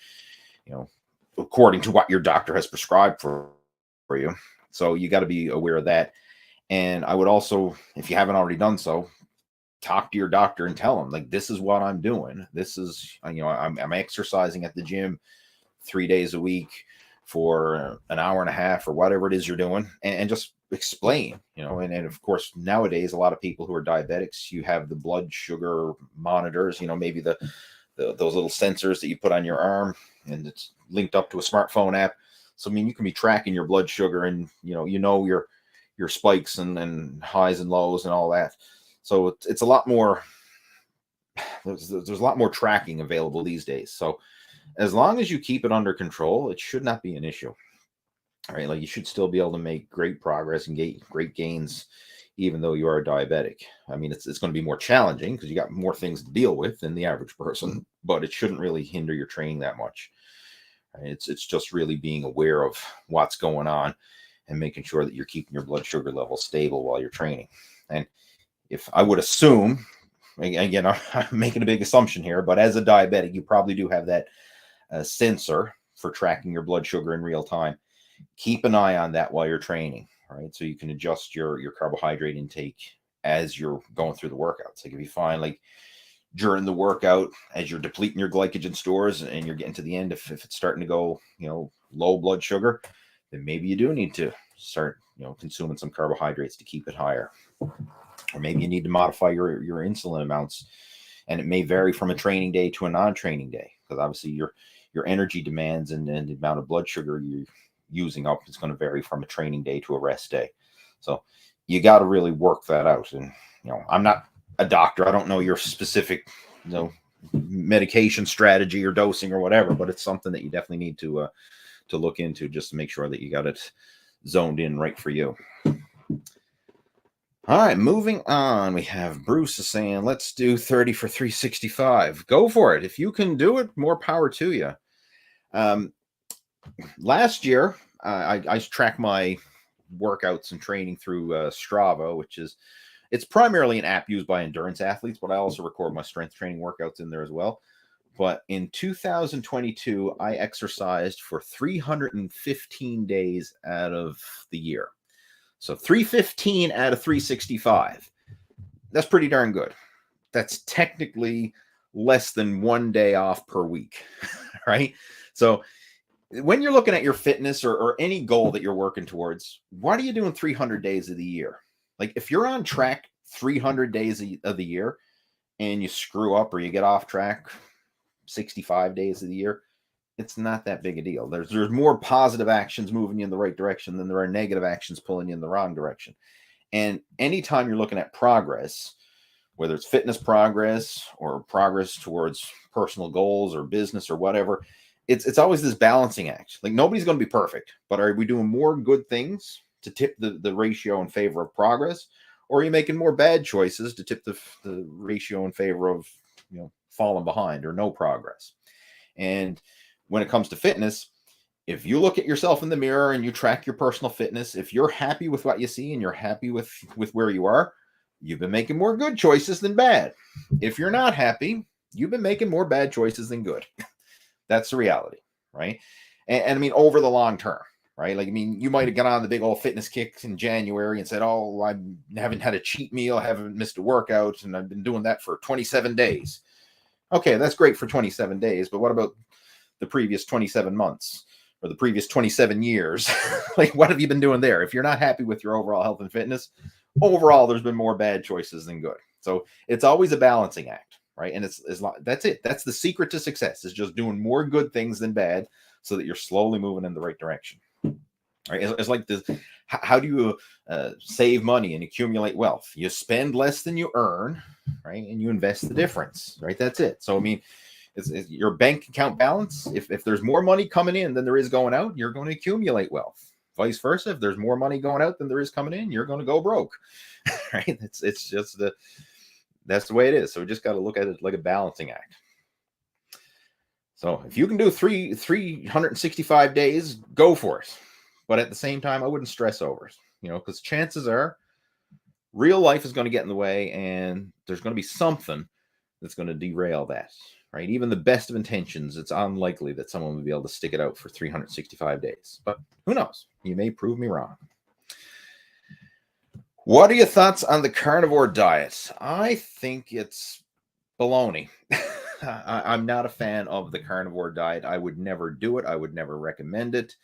according to what your doctor has prescribed for you. So you got to be aware of that. And I would also, if you haven't already done so, talk to your doctor and tell them, like, this is what I'm doing. This is, I'm exercising at the gym 3 days a week for an hour and a half or whatever it is you're doing, and just explain, and of course, nowadays, a lot of people who are diabetics, you have the blood sugar monitors, maybe those little sensors that you put on your arm and it's linked up to a smartphone app. So, I mean, you can be tracking your blood sugar and, your spikes and highs and lows and all that. So it's a lot more, there's a lot more tracking available these days. So as long as you keep it under control, it should not be an issue. All right. Like, you should still be able to make great progress and get great gains, even though you are a diabetic. I mean, it's going to be more challenging because you got more things to deal with than the average person, but it shouldn't really hinder your training that much. Right? It's just really being aware of what's going on and making sure that you're keeping your blood sugar level stable while you're training. And if I would assume, again, I'm making a big assumption here, but as a diabetic, you probably do have that sensor for tracking your blood sugar in real time. Keep an eye on that while you're training, right? So you can adjust your carbohydrate intake as you're going through the workouts. Like, if you find, like, during the workout, as you're depleting your glycogen stores and you're getting to the end, if it's starting to go, low blood sugar, then maybe you do need to start, consuming some carbohydrates to keep it higher. Or maybe you need to modify your insulin amounts, and it may vary from a training day to a non-training day, because obviously your energy demands and the amount of blood sugar you're using up is going to vary from a training day to a rest day. So you got to really work that out. And I'm not a doctor. I don't know your specific medication strategy or dosing or whatever, but it's something that you definitely need to look into, just to make sure that you got it zoned in right for you. All right, moving on. We have Bruce is saying, let's do 30 for 365. Go for it. If you can do it, more power to you. Last year, I track my workouts and training through Strava, it's primarily an app used by endurance athletes, but I also record my strength training workouts in there as well. But in 2022, I exercised for 315 days out of the year. So 315 out of 365. That's pretty darn good. That's technically less than 1 day off per week, right? So when you're looking at your fitness or any goal that you're working towards, what are you doing 300 days of the year? Like, if you're on track 300 days of the year and you screw up or you get off track 65 days of the year, it's not that big a deal. There's more positive actions moving you in the right direction than there are negative actions pulling you in the wrong direction. And anytime you're looking at progress, whether it's fitness progress or progress towards personal goals or business or whatever, it's always this balancing act. Like, nobody's going to be perfect, but are we doing more good things to tip the ratio in favor of progress, or are you making more bad choices to tip the ratio in favor of, falling behind or no progress? And when it comes to fitness, if you look at yourself in the mirror and you track your personal fitness, if you're happy with what you see and you're happy with where you are, you've been making more good choices than bad. If you're not happy, you've been making more bad choices than good. That's the reality, right? And I mean, over the long term, right? Like, I mean, you might have got on the big old fitness kick in January and said, oh, I haven't had a cheat meal, I haven't missed a workout, and I've been doing that for 27 days. Okay, that's great for 27 days, but what about the previous 27 months or the previous 27 years? Like, what have you been doing there? If you're not happy with your overall health and fitness, overall, there's been more bad choices than good. So it's always a balancing act, right? And that's it. That's the secret to success, is just doing more good things than bad, so that you're slowly moving in the right direction. Right? It's like this. How do you save money and accumulate wealth? You spend less than you earn, right? And you invest the difference, right? That's it. So, I mean, it's your bank account balance. If there's more money coming in than there is going out, you're going to accumulate wealth. Vice versa, if there's more money going out than there is coming in, you're going to go broke. Right? It's just that's the way it is. So we just got to look at it like a balancing act. So if you can do 365 days, go for it. But at the same time, I wouldn't stress over it, because chances are real life is going to get in the way, and there's going to be something that's going to derail that, right? Even the best of intentions, it's unlikely that someone will be able to stick it out for 365 days. But who knows? You may prove me wrong. What are your thoughts on the carnivore diet? I think it's baloney. I'm not a fan of the carnivore diet. I would never do it. I would never recommend it.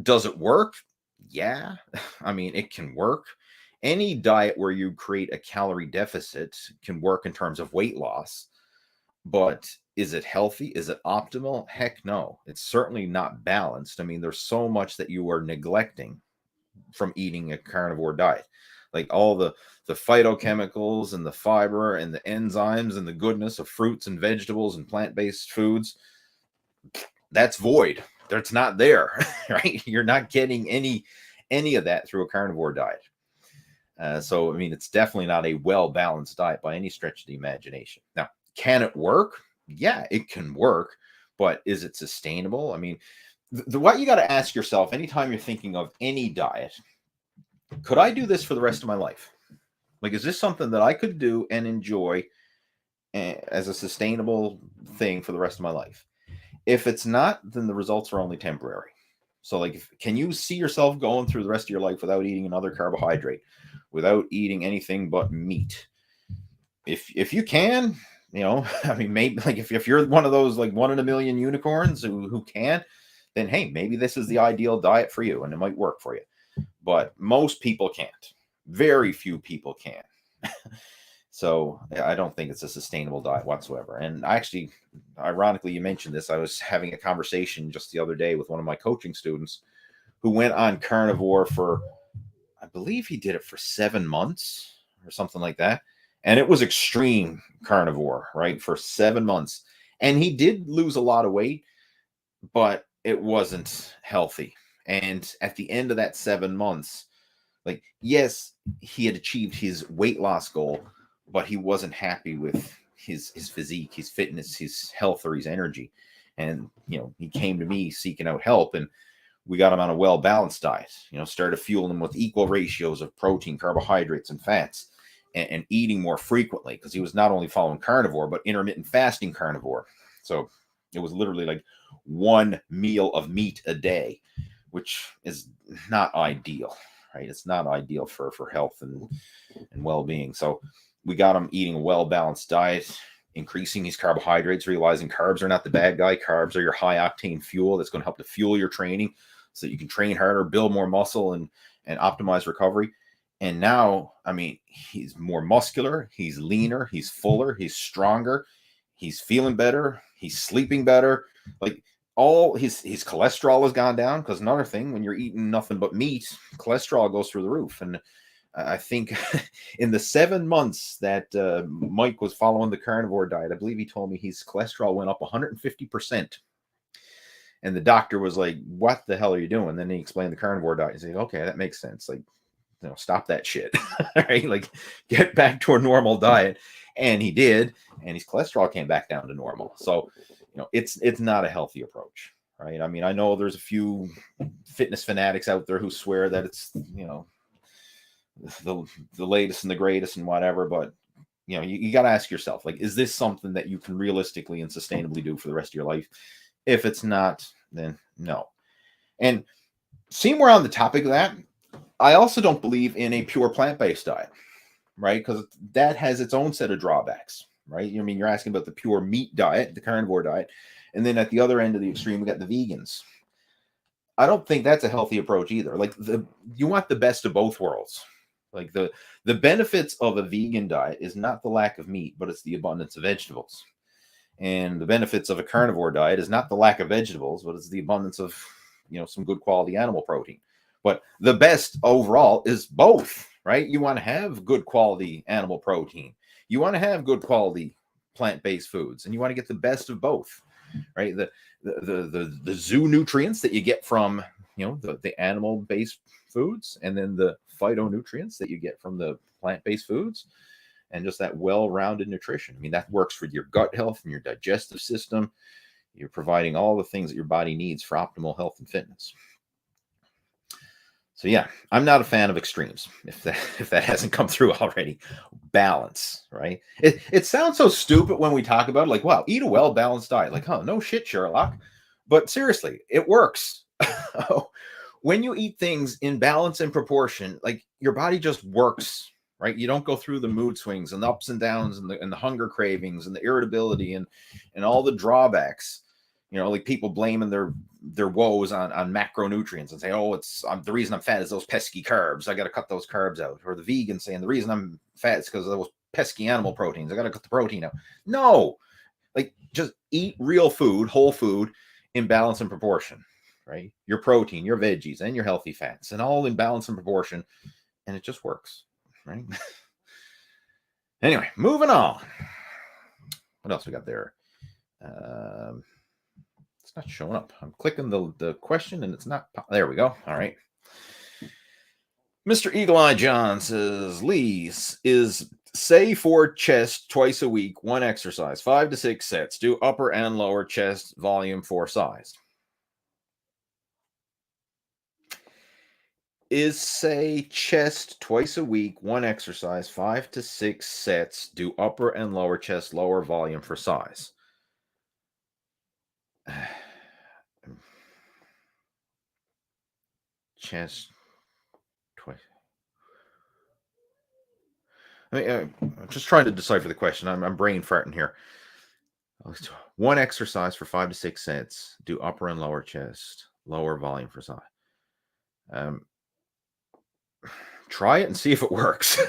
Does it work? Yeah. I mean, it can work. Any diet where you create a calorie deficit can work in terms of weight loss. But is it healthy? Is it optimal? Heck no. It's certainly not balanced. I mean, there's so much that you are neglecting from eating a carnivore diet. Like all the phytochemicals and the fiber and the enzymes and the goodness of fruits and vegetables and plant-based foods, that's void. That's not there, right? You're not getting any of that through a carnivore diet. So, I mean, it's definitely not a well-balanced diet by any stretch of the imagination. Now, can it work? Yeah, it can work, but is it sustainable? I mean, what you got to ask yourself anytime you're thinking of any diet, could I do this for the rest of my life? Like, is this something that I could do and enjoy as a sustainable thing for the rest of my life? If it's not, then the results are only temporary. So, like, can you see yourself going through the rest of your life without eating another carbohydrate, without eating anything but meat? If you can, I mean, maybe like if you're one of those like 1 in a million unicorns who can, then hey, maybe this is the ideal diet for you and it might work for you. But most people can't. Very few people can. So I don't think it's a sustainable diet whatsoever. And actually, ironically, you mentioned this. I was having a conversation just the other day with one of my coaching students who went on carnivore for, I believe he did it for 7 months or something like that. And it was extreme carnivore, right? For 7 months. And he did lose a lot of weight, but it wasn't healthy. And at the end of that 7 months, like, yes, he had achieved his weight loss goal, but he wasn't happy with his physique, his fitness, his health, or his energy. And, he came to me seeking out help, and we got him on a well-balanced diet, started fueling him with equal ratios of protein, carbohydrates, and fats, and eating more frequently, because he was not only following carnivore, but intermittent fasting carnivore. So it was literally like 1 meal of meat a day, which is not ideal, right? It's not ideal for health and well-being. So we got him eating a well-balanced diet, increasing his carbohydrates, realizing carbs are not the bad guy. Carbs are your high-octane fuel that's going to help to fuel your training so that you can train harder, build more muscle, and optimize recovery. And now, I mean, he's more muscular, he's leaner, he's fuller, he's stronger, he's feeling better, he's sleeping better. Like, all his cholesterol has gone down, because another thing, when you're eating nothing but meat, cholesterol goes through the roof. And I think in the 7 months that Mike was following the carnivore diet, I believe he told me his cholesterol went up 150%. And the doctor was like, "What the hell are you doing?" Then he explained the carnivore diet. He said, "Okay, that makes sense. Like, stop that shit." Right? Like, get back to a normal diet. And he did, and his cholesterol came back down to normal. So, it's not a healthy approach, right? I mean, I know there's a few fitness fanatics out there who swear that it's, the latest and the greatest and whatever, but you got to ask yourself, like, is this something that you can realistically and sustainably do for the rest of your life? If it's not, then no. And seeing we're on the topic of that, I also don't believe in a pure plant-based diet, right? Because that has its own set of drawbacks, right? I mean, you're asking about the pure meat diet, the carnivore diet, and then at the other end of the extreme, we got the vegans. I don't think that's a healthy approach either. Like, you want the best of both worlds. Like, the benefits of a vegan diet is not the lack of meat, but it's the abundance of vegetables. And the benefits of a carnivore diet is not the lack of vegetables, but it's the abundance of, some good quality animal protein. But the best overall is both, right? You want to have good quality animal protein. You want to have good quality plant-based foods, and you want to get the best of both, right? The zoo nutrients that you get from, the animal-based foods, and then the phytonutrients that you get from the plant-based foods. And just that well-rounded nutrition. I mean, that works for your gut health and your digestive system. You're providing all the things that your body needs for optimal health and fitness. So yeah, I'm not a fan of extremes, if that hasn't come through already. Balance, right? It sounds so stupid when we talk about it, like, wow, eat a well-balanced diet. Like, huh, no shit, Sherlock. But seriously, it works. When you eat things in balance and proportion, like, your body just works. Right? You don't go through the mood swings and the ups and downs and the hunger cravings and the irritability and all the drawbacks. Like, people blaming their woes on macronutrients and say, "Oh, the reason I'm fat is those pesky carbs. I got to cut those carbs out." Or the vegan saying, "The reason I'm fat is because of those pesky animal proteins. I got to cut the protein out." No, like, just eat real food, whole food, in balance and proportion. Right? Your protein, your veggies, and your healthy fats, and all in balance and proportion, and it just works. Right? Anyway, moving on. What else we got there? It's not showing up. I'm clicking the question and it's not. There we go. All right. Mr. Eagle Eye John says, "Lee, is say for chest twice a week, one exercise, 5 to 6 sets. Do upper and lower chest volume for size." Is say chest twice a week, one exercise, 5 to 6 sets. Do upper and lower chest, lower volume for size. Chest twice. I mean, I'm just trying to decipher the question. I'm brain farting here. One exercise for 5 to 6 sets. Do upper and lower chest, lower volume for size. Try it and see if it works.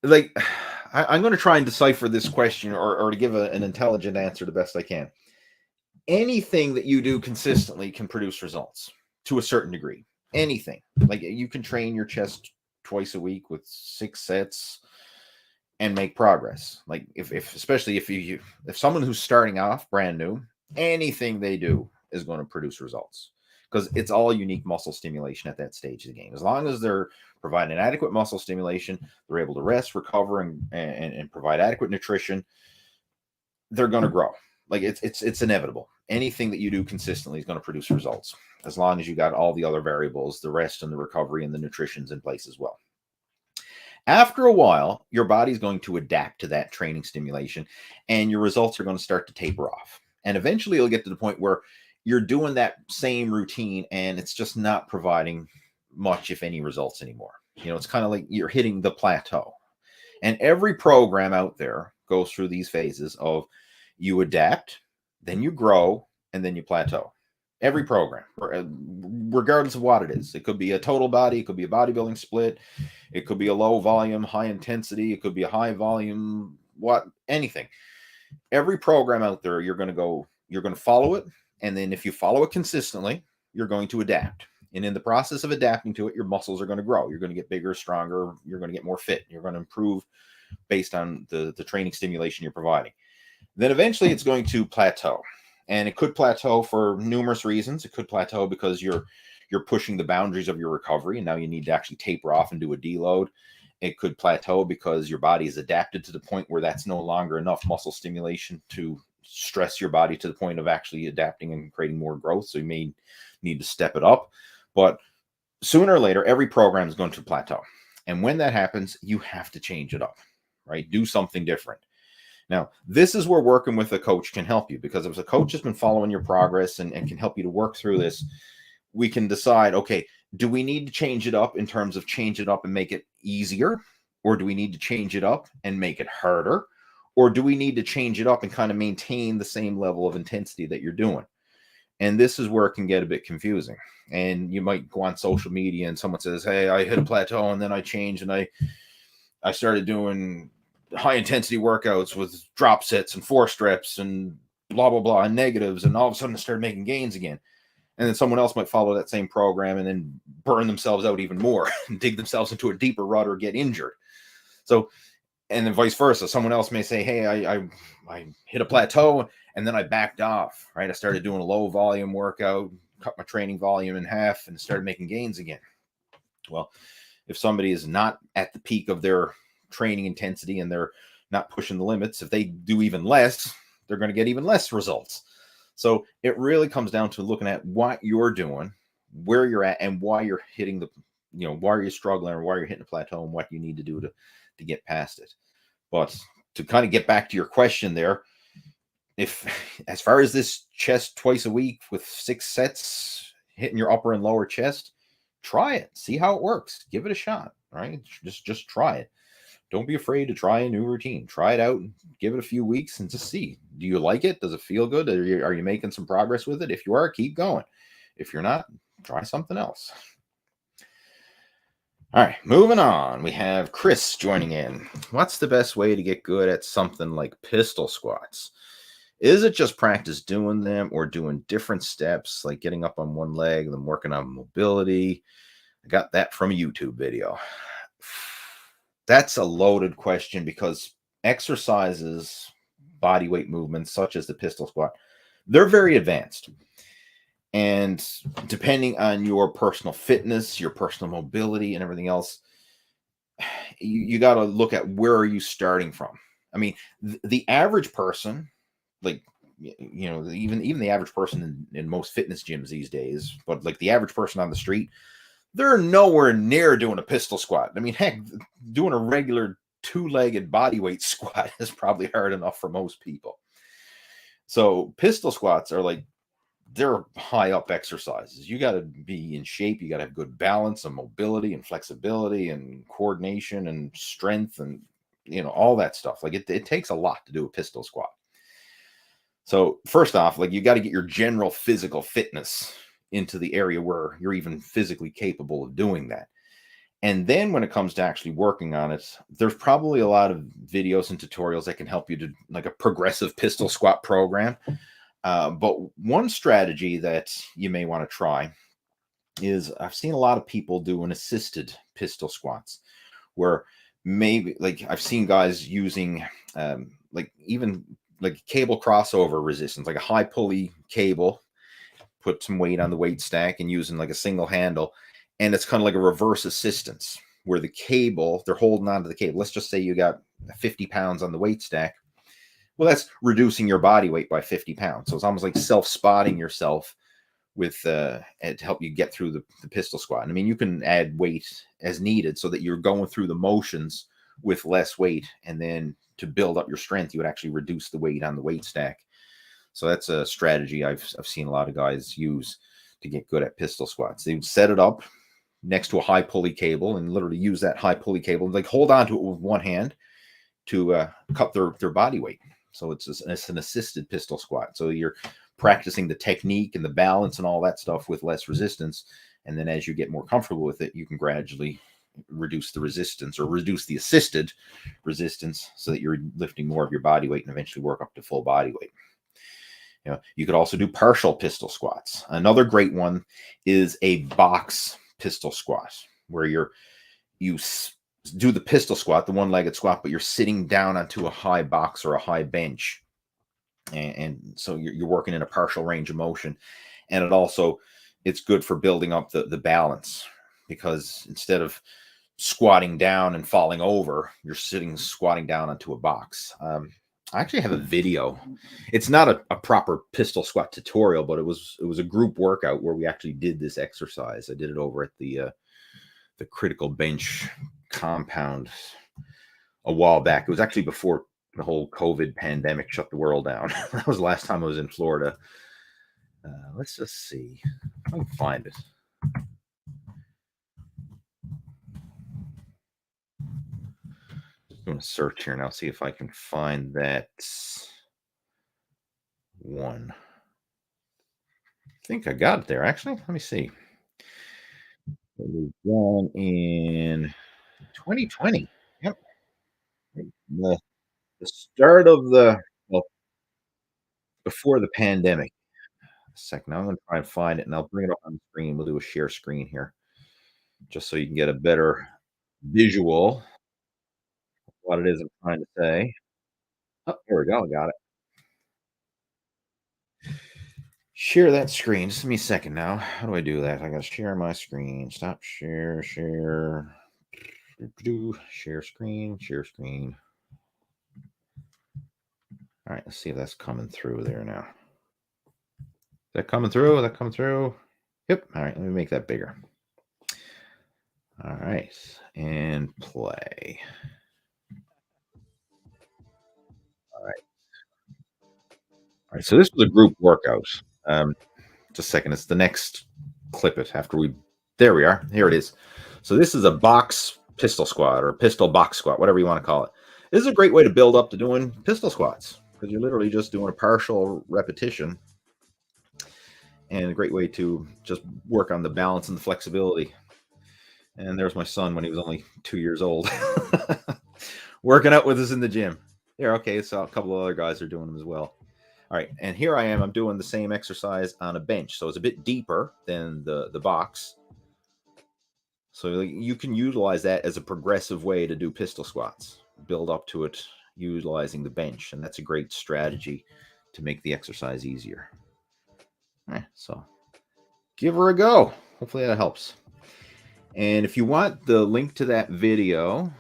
Like, I'm going to try and decipher this question, or to give an intelligent answer the best I can. Anything that you do consistently can produce results to a certain degree. Anything. Like, you can train your chest twice a week with 6 sets and make progress. Like, especially if someone who's starting off brand new, anything they do is going to produce results, because it's all unique muscle stimulation at that stage of the game. As long as they're providing adequate muscle stimulation, they're able to rest, recover, and provide adequate nutrition, they're going to grow. Like, it's inevitable. Anything that you do consistently is going to produce results, as long as you got all the other variables, the rest and the recovery and the nutrition's in place as well. After a while, your body's going to adapt to that training stimulation, and your results are going to start to taper off. And eventually you'll get to the point where you're doing that same routine and it's just not providing much, if any, results anymore. It's kind of like you're hitting the plateau. And every program out there goes through these phases of you adapt, then you grow, and then you plateau. Every program, regardless of what it is. It could be a total body, it could be a bodybuilding split, it could be a low volume, high intensity, it could be a high volume, anything. Every program out there, you're going to go you're going to follow it. And then if you follow it consistently, you're going to adapt. And in the process of adapting to it, your muscles are going to grow. You're going to get bigger, stronger. You're going to get more fit. You're going to improve based on the training stimulation you're providing. Then eventually it's going to plateau. And it could plateau for numerous reasons. It could plateau because you're pushing the boundaries of your recovery, and now you need to actually taper off and do a deload. It could plateau because your body is adapted to the point where that's no longer enough muscle stimulation to stress your body to the point of actually adapting and creating more growth. So you may need to step it up. But sooner or later, every program is going to plateau. And when that happens, you have to change it up, right? Do something different. Now, this is where working with a coach can help you, because if a coach has been following your progress and can help you to work through this, we can decide, okay, do we need to change it up in terms of change it up and make it easier? Or do we need to change it up and make it harder? Or do we need to change it up and kind of maintain the same level of intensity that you're doing? And this is where it can get a bit confusing. And you might go on social media and someone says, hey, I hit a plateau and then I changed and I started doing high intensity workouts with drop sets and force reps and blah, blah, blah, and negatives. And all of a sudden I started making gains again. And then someone else might follow that same program and then burn themselves out even more and dig themselves into a deeper rut or get injured. So, and then vice versa. Someone else may say, hey, I hit a plateau and then I backed off, right? I started doing a low volume workout, cut my training volume in half and started making gains again. Well, if somebody is not at the peak of their training intensity and they're not pushing the limits, if they do even less, they're going to get even less results. So it really comes down to looking at what you're doing, where you're at, and why you're hitting the, why are you struggling or why you're hitting a plateau and what you need to do to get past it. But to kind of get back to your question there, if as far as this chest twice a week with 6 sets, hitting your upper and lower chest, try it. See how it works. Give it a shot, right? Just try it. Don't be afraid to try a new routine. Try it out, give it a few weeks and just see. Do you like it? Does it feel good? Are you making some progress with it? If you are, keep going. If you're not, try something else. All right, moving on. We have Chris joining in. What's the best way to get good at something like pistol squats? Is it just practice doing them or doing different steps, like getting up on one leg, then working on mobility? I got that from a YouTube video. That's a loaded question because exercises, body weight movements, such as the pistol squat, they're very advanced. And depending on your personal fitness, your personal mobility, and everything else, you got to look at where are you starting from. I mean, the average person, like, even the average person in most fitness gyms these days, but like the average person on the street, they're nowhere near doing a pistol squat. I mean, heck, doing a regular 2-legged body weight squat is probably hard enough for most people. So pistol squats are like, they're high up exercises. You got to be in shape. You got to have good balance and mobility and flexibility and coordination and strength and, all that stuff. Like it takes a lot to do a pistol squat. So first off, like you got to get your general physical fitness into the area where you're even physically capable of doing that. And then when it comes to actually working on it, there's probably a lot of videos and tutorials that can help you to like a progressive pistol squat program. But one strategy that you may want to try is I've seen a lot of people do an assisted pistol squats where maybe like I've seen guys using like even like cable crossover resistance, like a high pulley cable, put some weight on the weight stack and using like a single handle. And it's kind of like a reverse assistance where the cable, they're holding onto the cable. Let's just say you got 50 pounds on the weight stack. Well, that's reducing your body weight by 50 pounds. So it's almost like self-spotting yourself with to help you get through the pistol squat. And I mean, you can add weight as needed so that you're going through the motions with less weight. And then to build up your strength, you would actually reduce the weight on the weight stack. So that's a strategy I've seen a lot of guys use to get good at pistol squats. They would set it up next to a high pulley cable and literally use that high pulley cable, like hold on to it with one hand to cut their body weight. So it's an assisted pistol squat. So you're practicing the technique and the balance and all that stuff with less resistance. And then as you get more comfortable with it, you can gradually reduce the resistance or reduce the assisted resistance so that you're lifting more of your body weight and eventually work up to full body weight. You could also do partial pistol squats. Another great one is a box pistol squat, where you do the pistol squat, the one-legged squat, but you're sitting down onto a high box or a high bench, and so you're working in a partial range of motion, and it's good for building up the balance, because instead of squatting down and falling over, you're squatting down onto a box. I actually have a video. It's not a proper pistol squat tutorial, but it was a group workout where we actually did this exercise. I did it over at the Critical Bench compound a while back. It was actually before the whole COVID pandemic shut the world down. That was the last time I was in Florida. Let's just see. I can find it. I'm going to search here now, see if I can find that one. I think I got it there, actually. Let me see. It was done in 2020. Yep. The, the start of well, before the pandemic. A second. I'm going to try and find it, and I'll bring it up on the screen. We'll do a share screen here, just so you can get a better visual of what it is I'm trying to say. Oh, here we go. I got it. Share that screen. Just give me a second now. How do I do that? I got to share my screen. Stop share. Share screen. Share screen. All right, let's see if that's coming through there now. Is that coming through? Is that coming through? Yep. All right, let me make that bigger. All right, and play. All right. All right, so this was a group workout. Just a second. It's the next clip it after we. There we are. Here it is. So this is a box pistol squat, or pistol box squat, whatever you want to call it. This is a great way to build up to doing pistol squats, because you're literally just doing a partial repetition, and a great way to just work on the balance and the flexibility. And there's my son when he was only 2 years old, working out with us in the gym. There, okay, so a couple of other guys are doing them as well. All right, and here I am. I'm doing the same exercise on a bench, so it's a bit deeper than the box. So you can utilize that as a progressive way to do pistol squats. Build up to it utilizing the bench, and that's a great strategy to make the exercise easier. So give her a go. Hopefully that helps. And if you want the link to that video,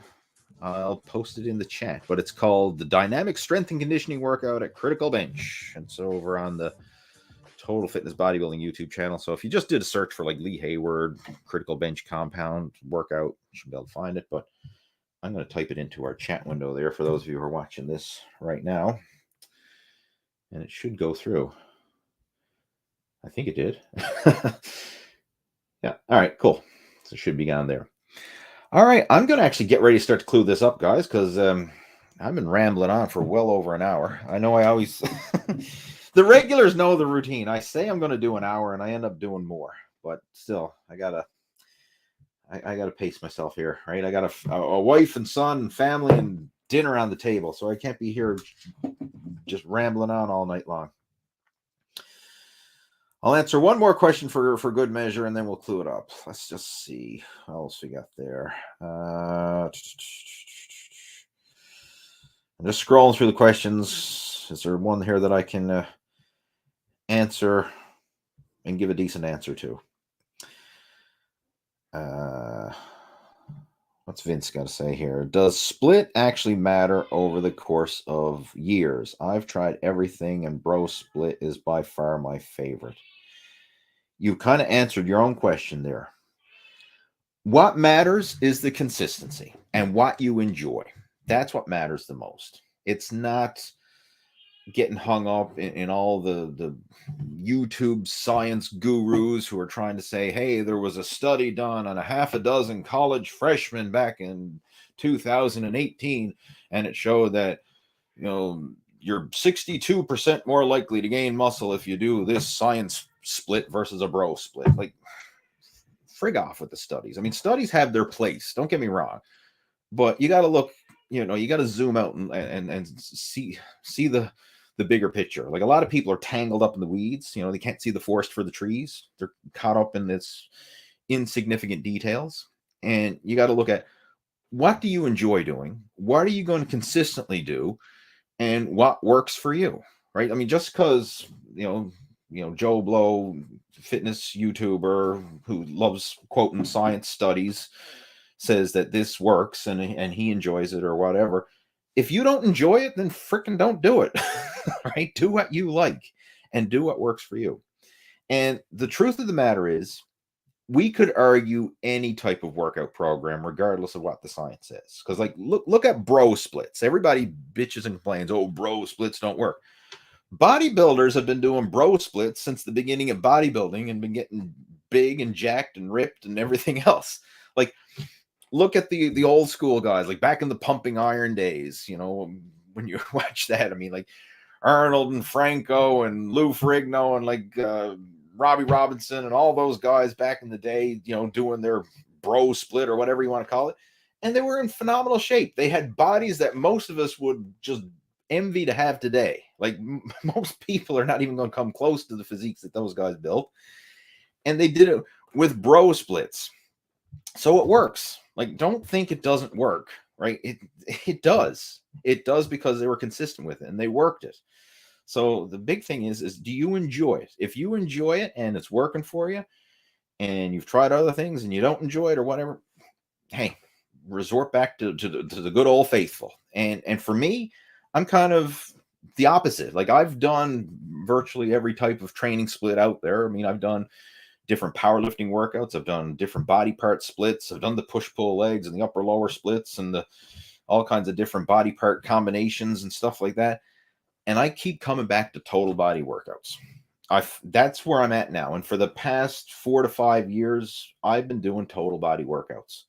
I'll post it in the chat. But it's called the Dynamic Strength and Conditioning Workout at Critical Bench. It's over on the Total Fitness Bodybuilding YouTube channel. So if you just did a search for like Lee Hayward Critical Bench Compound Workout, you should be able to find it. But I'm going to type it into our chat window there for those of you who are watching this right now. And it should go through. I think it did. Yeah. All right, cool. So it should be on there. All right. I'm going to actually get ready to start to clue this up, guys, because I've been rambling on for well over an hour. I know I always... The regulars know the routine. I say I'm going to do an hour, and I end up doing more. But still, I gotta pace myself here, right? I got a wife and son and family and dinner on the table, so I can't be here just rambling on all night long. I'll answer one more question for good measure, and then we'll clue it up. Let's just see what else we got there. I'm just scrolling through the questions. Is there one here that I can answer and give a decent answer to? What's Vince got to say here? Does split actually matter over the course of years? I've tried everything, and bro split is by far my favorite. You kind of answered your own question there. What matters is the consistency and what you enjoy. That's what matters the most. It's not getting hung up in all the YouTube science gurus who are trying to say, hey, there was a study done on a half a dozen college freshmen back in 2018, and it showed that, you're 62% more likely to gain muscle if you do this science split versus a bro split. Like, frig off with the studies. I mean, studies have their place. Don't get me wrong. But you got to look, you got to zoom out and see the bigger picture. Like a lot of people are tangled up in the weeds. You know, they can't see the forest for the trees. They're caught up in this insignificant details. And you got to look at, what do you enjoy doing? What are you going to consistently do? And what works for you, right? I mean, just because, Joe Blow, fitness YouTuber who loves quoting science studies, says that this works and he enjoys it or whatever. If you don't enjoy it, then freaking don't do it, right? Do what you like and do what works for you. And the truth of the matter is, we could argue any type of workout program, regardless of what the science says. Because, like, look at bro splits. Everybody bitches and complains, oh, bro splits don't work. Bodybuilders have been doing bro splits since the beginning of bodybuilding and been getting big and jacked and ripped and everything else. Like, look at the old school guys, like back in the pumping iron days, when you watch that. I mean, like Arnold and Franco and Lou Ferrigno and like Robbie Robinson and all those guys back in the day, doing their bro split or whatever you want to call it. And they were in phenomenal shape. They had bodies that most of us would just envy to have today. Like most people are not even going to come close to the physiques that those guys built. And they did it with bro splits. So it works. Like, don't think it doesn't work, right? It does. It does because they were consistent with it and they worked it. So the big thing is do you enjoy it? If you enjoy it and it's working for you and you've tried other things and you don't enjoy it or whatever, hey, resort back to the good old faithful. And for me, I'm kind of the opposite. Like, I've done virtually every type of training split out there. I mean, I've done different powerlifting workouts. I've done different body part splits. I've done the push-pull legs and the upper lower splits and all kinds of different body part combinations and stuff like that. And I keep coming back to total body workouts. That's where I'm at now. And for the past 4 to 5 years, I've been doing total body workouts.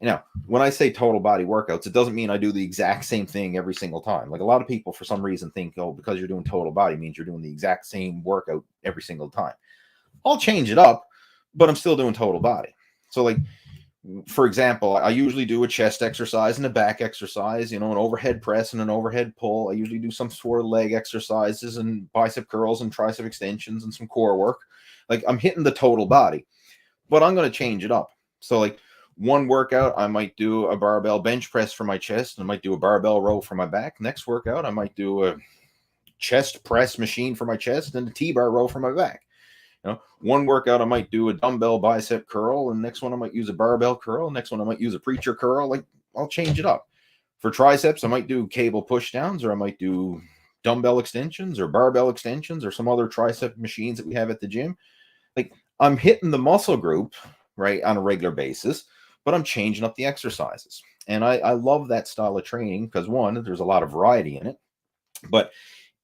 Now, when I say total body workouts, it doesn't mean I do the exact same thing every single time. Like, a lot of people, for some reason, think, oh, because you're doing total body means you're doing the exact same workout every single time. I'll change it up, but I'm still doing total body. So, like, for example, I usually do a chest exercise and a back exercise, an overhead press and an overhead pull. I usually do some sort of leg exercises and bicep curls and tricep extensions and some core work. Like, I'm hitting the total body, but I'm going to change it up. So, like, one workout, I might do a barbell bench press for my chest, and I might do a barbell row for my back. Next workout, I might do a chest press machine for my chest and a T-bar row for my back. One workout I might do a dumbbell bicep curl, and next one I might use a barbell curl. Next one I might use a preacher curl. Like, I'll change it up. For triceps, I might do cable push downs, or I might do dumbbell extensions or barbell extensions or some other tricep machines that we have at the gym. Like, I'm hitting the muscle group, right, on a regular basis, but I'm changing up the exercises. And I love that style of training because, one, there's a lot of variety in it, but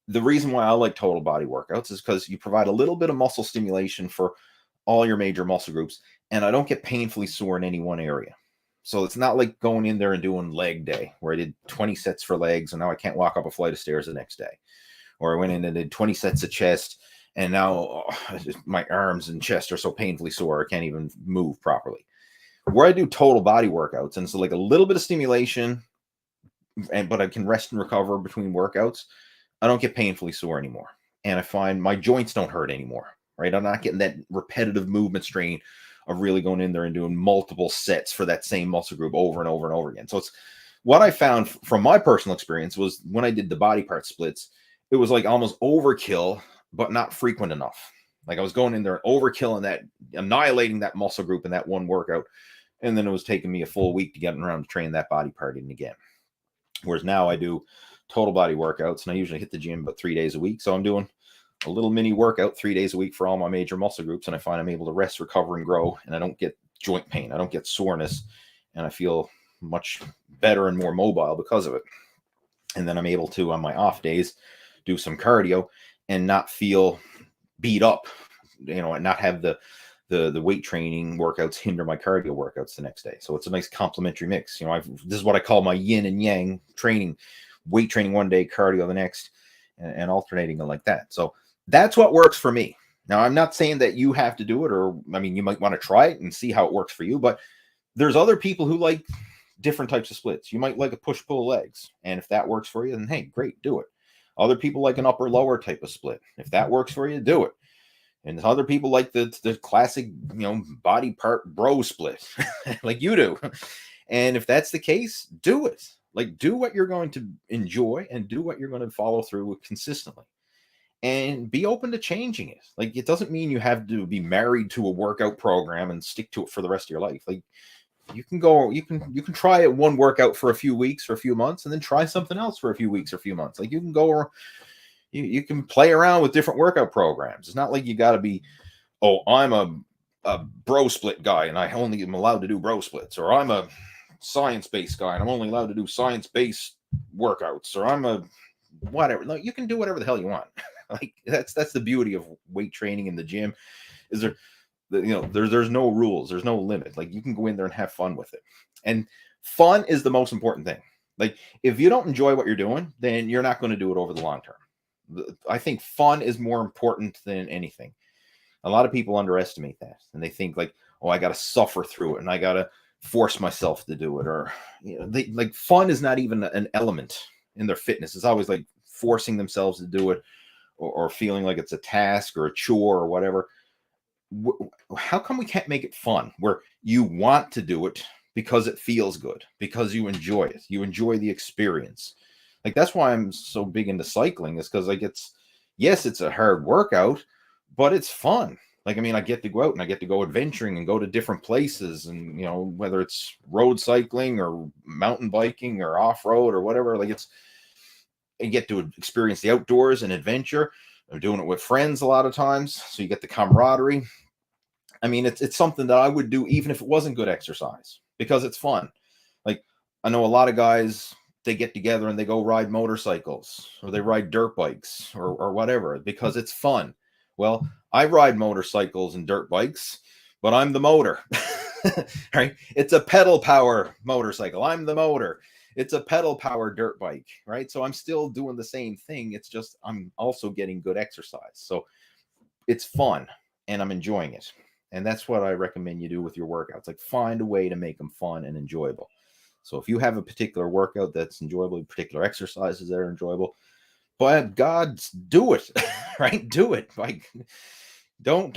the reason why I like total body workouts is because you provide a little bit of muscle stimulation for all your major muscle groups, and I don't get painfully sore in any one area. So it's not like going in there and doing leg day where I did 20 sets for legs and now I can't walk up a flight of stairs the next day. Or I went in and did 20 sets of chest and now my arms and chest are so painfully sore I can't even move properly. Where I do total body workouts, and so like a little bit of stimulation, but I can rest and recover between workouts, I don't get painfully sore anymore. And I find my joints don't hurt anymore, right? I'm not getting that repetitive movement strain of really going in there and doing multiple sets for that same muscle group over and over and over again. So it's what I found from my personal experience was when I did the body part splits, it was like almost overkill, but not frequent enough. Like, I was going in there and overkilling that, annihilating that muscle group in that one workout. And then it was taking me a full week to get around to train that body part in again. Whereas now I do total body workouts, and I usually hit the gym about 3 days a week. So I'm doing a little mini workout 3 days a week for all my major muscle groups, and I find I'm able to rest, recover, and grow, and I don't get joint pain. I don't get soreness, and I feel much better and more mobile because of it. And then I'm able to, on my off days, do some cardio and not feel beat up, and not have the weight training workouts hinder my cardio workouts the next day. So it's a nice complementary mix. This is what I call my yin and yang training. Weight training one day, cardio the next, and alternating it like that. So that's what works for me. Now, I'm not saying that you have to do it, or, I mean, you might want to try it and see how it works for you, but there's other people who like different types of splits. You might like a push-pull legs, and if that works for you, then hey, great, do it. Other people like an upper lower type of split. If that works for you, do it. And other people like the classic, body part bro split like you do. And if that's the case, do it. Like, do what you're going to enjoy and do what you're going to follow through with consistently. And be open to changing it. Like, it doesn't mean you have to be married to a workout program and stick to it for the rest of your life. Like, you can try it one workout for a few weeks or a few months, and then try something else for a few weeks or a few months. Like, you can go, or you can play around with different workout programs. It's not like you got to be, oh, I'm a bro split guy and I only am allowed to do bro splits, or I'm a science-based guy and I'm only allowed to do science-based workouts, or I'm a whatever. No, you can do whatever the hell you want. Like, that's the beauty of weight training in the gym, is there's no rules, there's no limit. Like, you can go in there and have fun with it, and fun is the most important thing. Like, if you don't enjoy what you're doing, then you're not going to do it over the long term. I think fun is more important than anything. A lot of people underestimate that, and they think like, oh, I got to suffer through it and I got to force myself to do it, or like, fun is not even an element in their fitness. It's always like forcing themselves to do it, or feeling like it's a task or a chore or whatever. How come we can't make it fun, where you want to do it because it feels good, because you enjoy it, you enjoy the experience? Like, that's why I'm so big into cycling, is because, like, it's a hard workout, but it's fun. Like, I mean, I get to go out and I get to go adventuring and go to different places, and whether it's road cycling or mountain biking or off-road or whatever, like, you get to experience the outdoors and adventure. I'm doing it with friends a lot of times, so you get the camaraderie. I mean, it's something that I would do even if it wasn't good exercise, because it's fun. Like, I know a lot of guys, they get together and they go ride motorcycles, or they ride dirt bikes, or whatever, because it's fun. Well, I ride motorcycles and dirt bikes, but I'm the motor. Right? It's a pedal power motorcycle. I'm the motor. It's a pedal power dirt bike, right? So I'm still doing the same thing. It's just I'm also getting good exercise. So it's fun and I'm enjoying it. And that's what I recommend you do with your workouts. Like, find a way to make them fun and enjoyable. So if you have a particular workout that's enjoyable, particular exercises that are enjoyable, but God, do it, right? Do it. Like, don't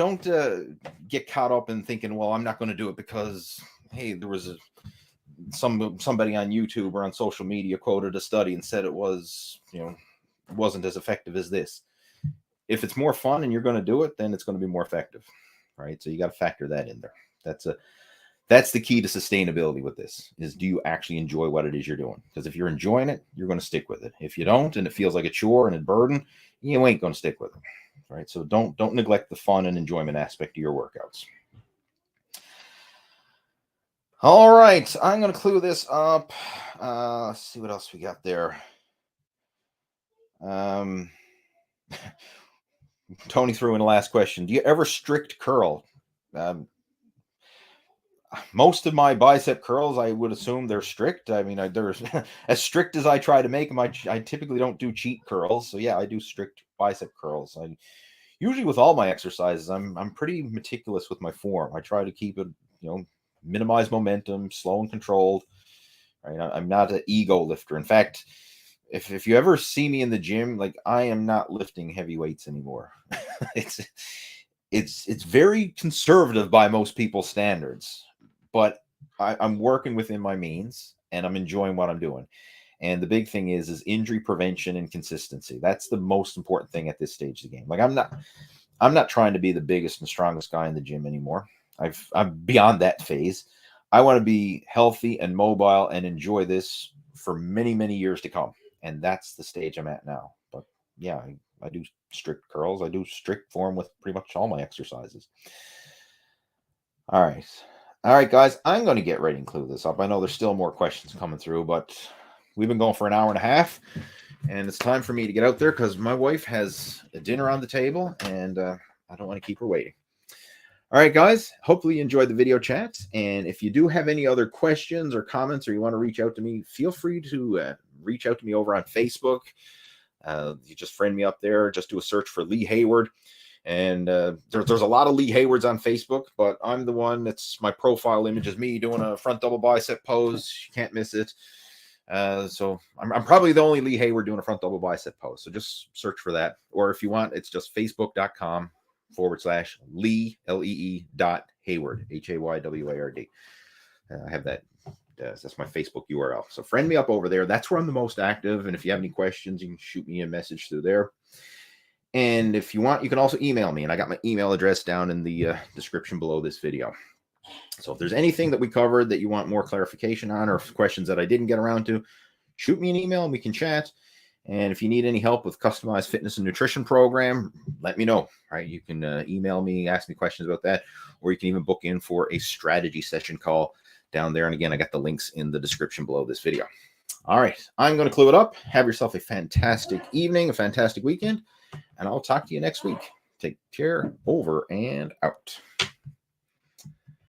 get caught up in thinking, well, I'm not going to do it because, hey, there was somebody on YouTube or on social media quoted a study and said it was, wasn't as effective as this. If it's more fun and you're going to do it, then it's going to be more effective, right? So you got to factor that in there. That's the key to sustainability with this, is, do you actually enjoy what it is you're doing? Because if you're enjoying it, you're going to stick with it. If you don't, and it feels like a chore and a burden, you ain't going to stick with it, right? So don't neglect the fun and enjoyment aspect of your workouts. All right, I'm going to clue this up. Let's see what else we got there. Tony threw in the last question. Do you ever strict curl? Most of my bicep curls, I would assume they're strict. I mean, they're as strict as I try to make them. I typically don't do cheat curls. So yeah, I do strict bicep curls. I usually, with all my exercises, I'm pretty meticulous with my form. I try to keep it, minimize momentum, slow and controlled. Right? I'm not an ego lifter. In fact, if you ever see me in the gym, like, I am not lifting heavy weights anymore. It's very conservative by most people's standards, but I'm working within my means and I'm enjoying what I'm doing. And the big thing is injury prevention and consistency. That's the most important thing at this stage of the game. Like, I'm not trying to be the biggest and strongest guy in the gym anymore. I'm beyond that phase. I want to be healthy and mobile and enjoy this for many, many years to come. And that's the stage I'm at now. But yeah, I do strict curls. I do strict form with pretty much all my exercises. All right, guys, I'm going to get ready and clue this up. I know there's still more questions coming through, but we've been going for an hour and a half, and it's time for me to get out there because my wife has a dinner on the table, and I don't want to keep her waiting. All right, guys, hopefully you enjoyed the video chat, and if you do have any other questions or comments, or you want to reach out to me, feel free to reach out to me over on Facebook. You just friend me up there. Just do a search for Lee Hayward. And there's a lot of Lee Haywards on Facebook, but I'm the one that's my profile image is me doing a front double bicep pose. You can't miss it. So I'm probably the only Lee Hayward doing a front double bicep pose. So just search for that. Or if you want, it's just facebook.com/Lee, Lee dot Hayward, Hayward. I have that. That's my Facebook URL. So friend me up over there. That's where I'm the most active. And if you have any questions, you can shoot me a message through there. And if you want, you can also email me. And I got my email address down in the description below this video. So if there's anything that we covered that you want more clarification on, or questions that I didn't get around to, shoot me an email and we can chat. And if you need any help with customized fitness and nutrition program, let me know. Right? You can email me, ask me questions about that, or you can even book in for a strategy session call down there. And again, I got the links in the description below this video. All right, I'm going to clue it up. Have yourself a fantastic evening, a fantastic weekend, and I'll talk to you next week. Take care. Over and out.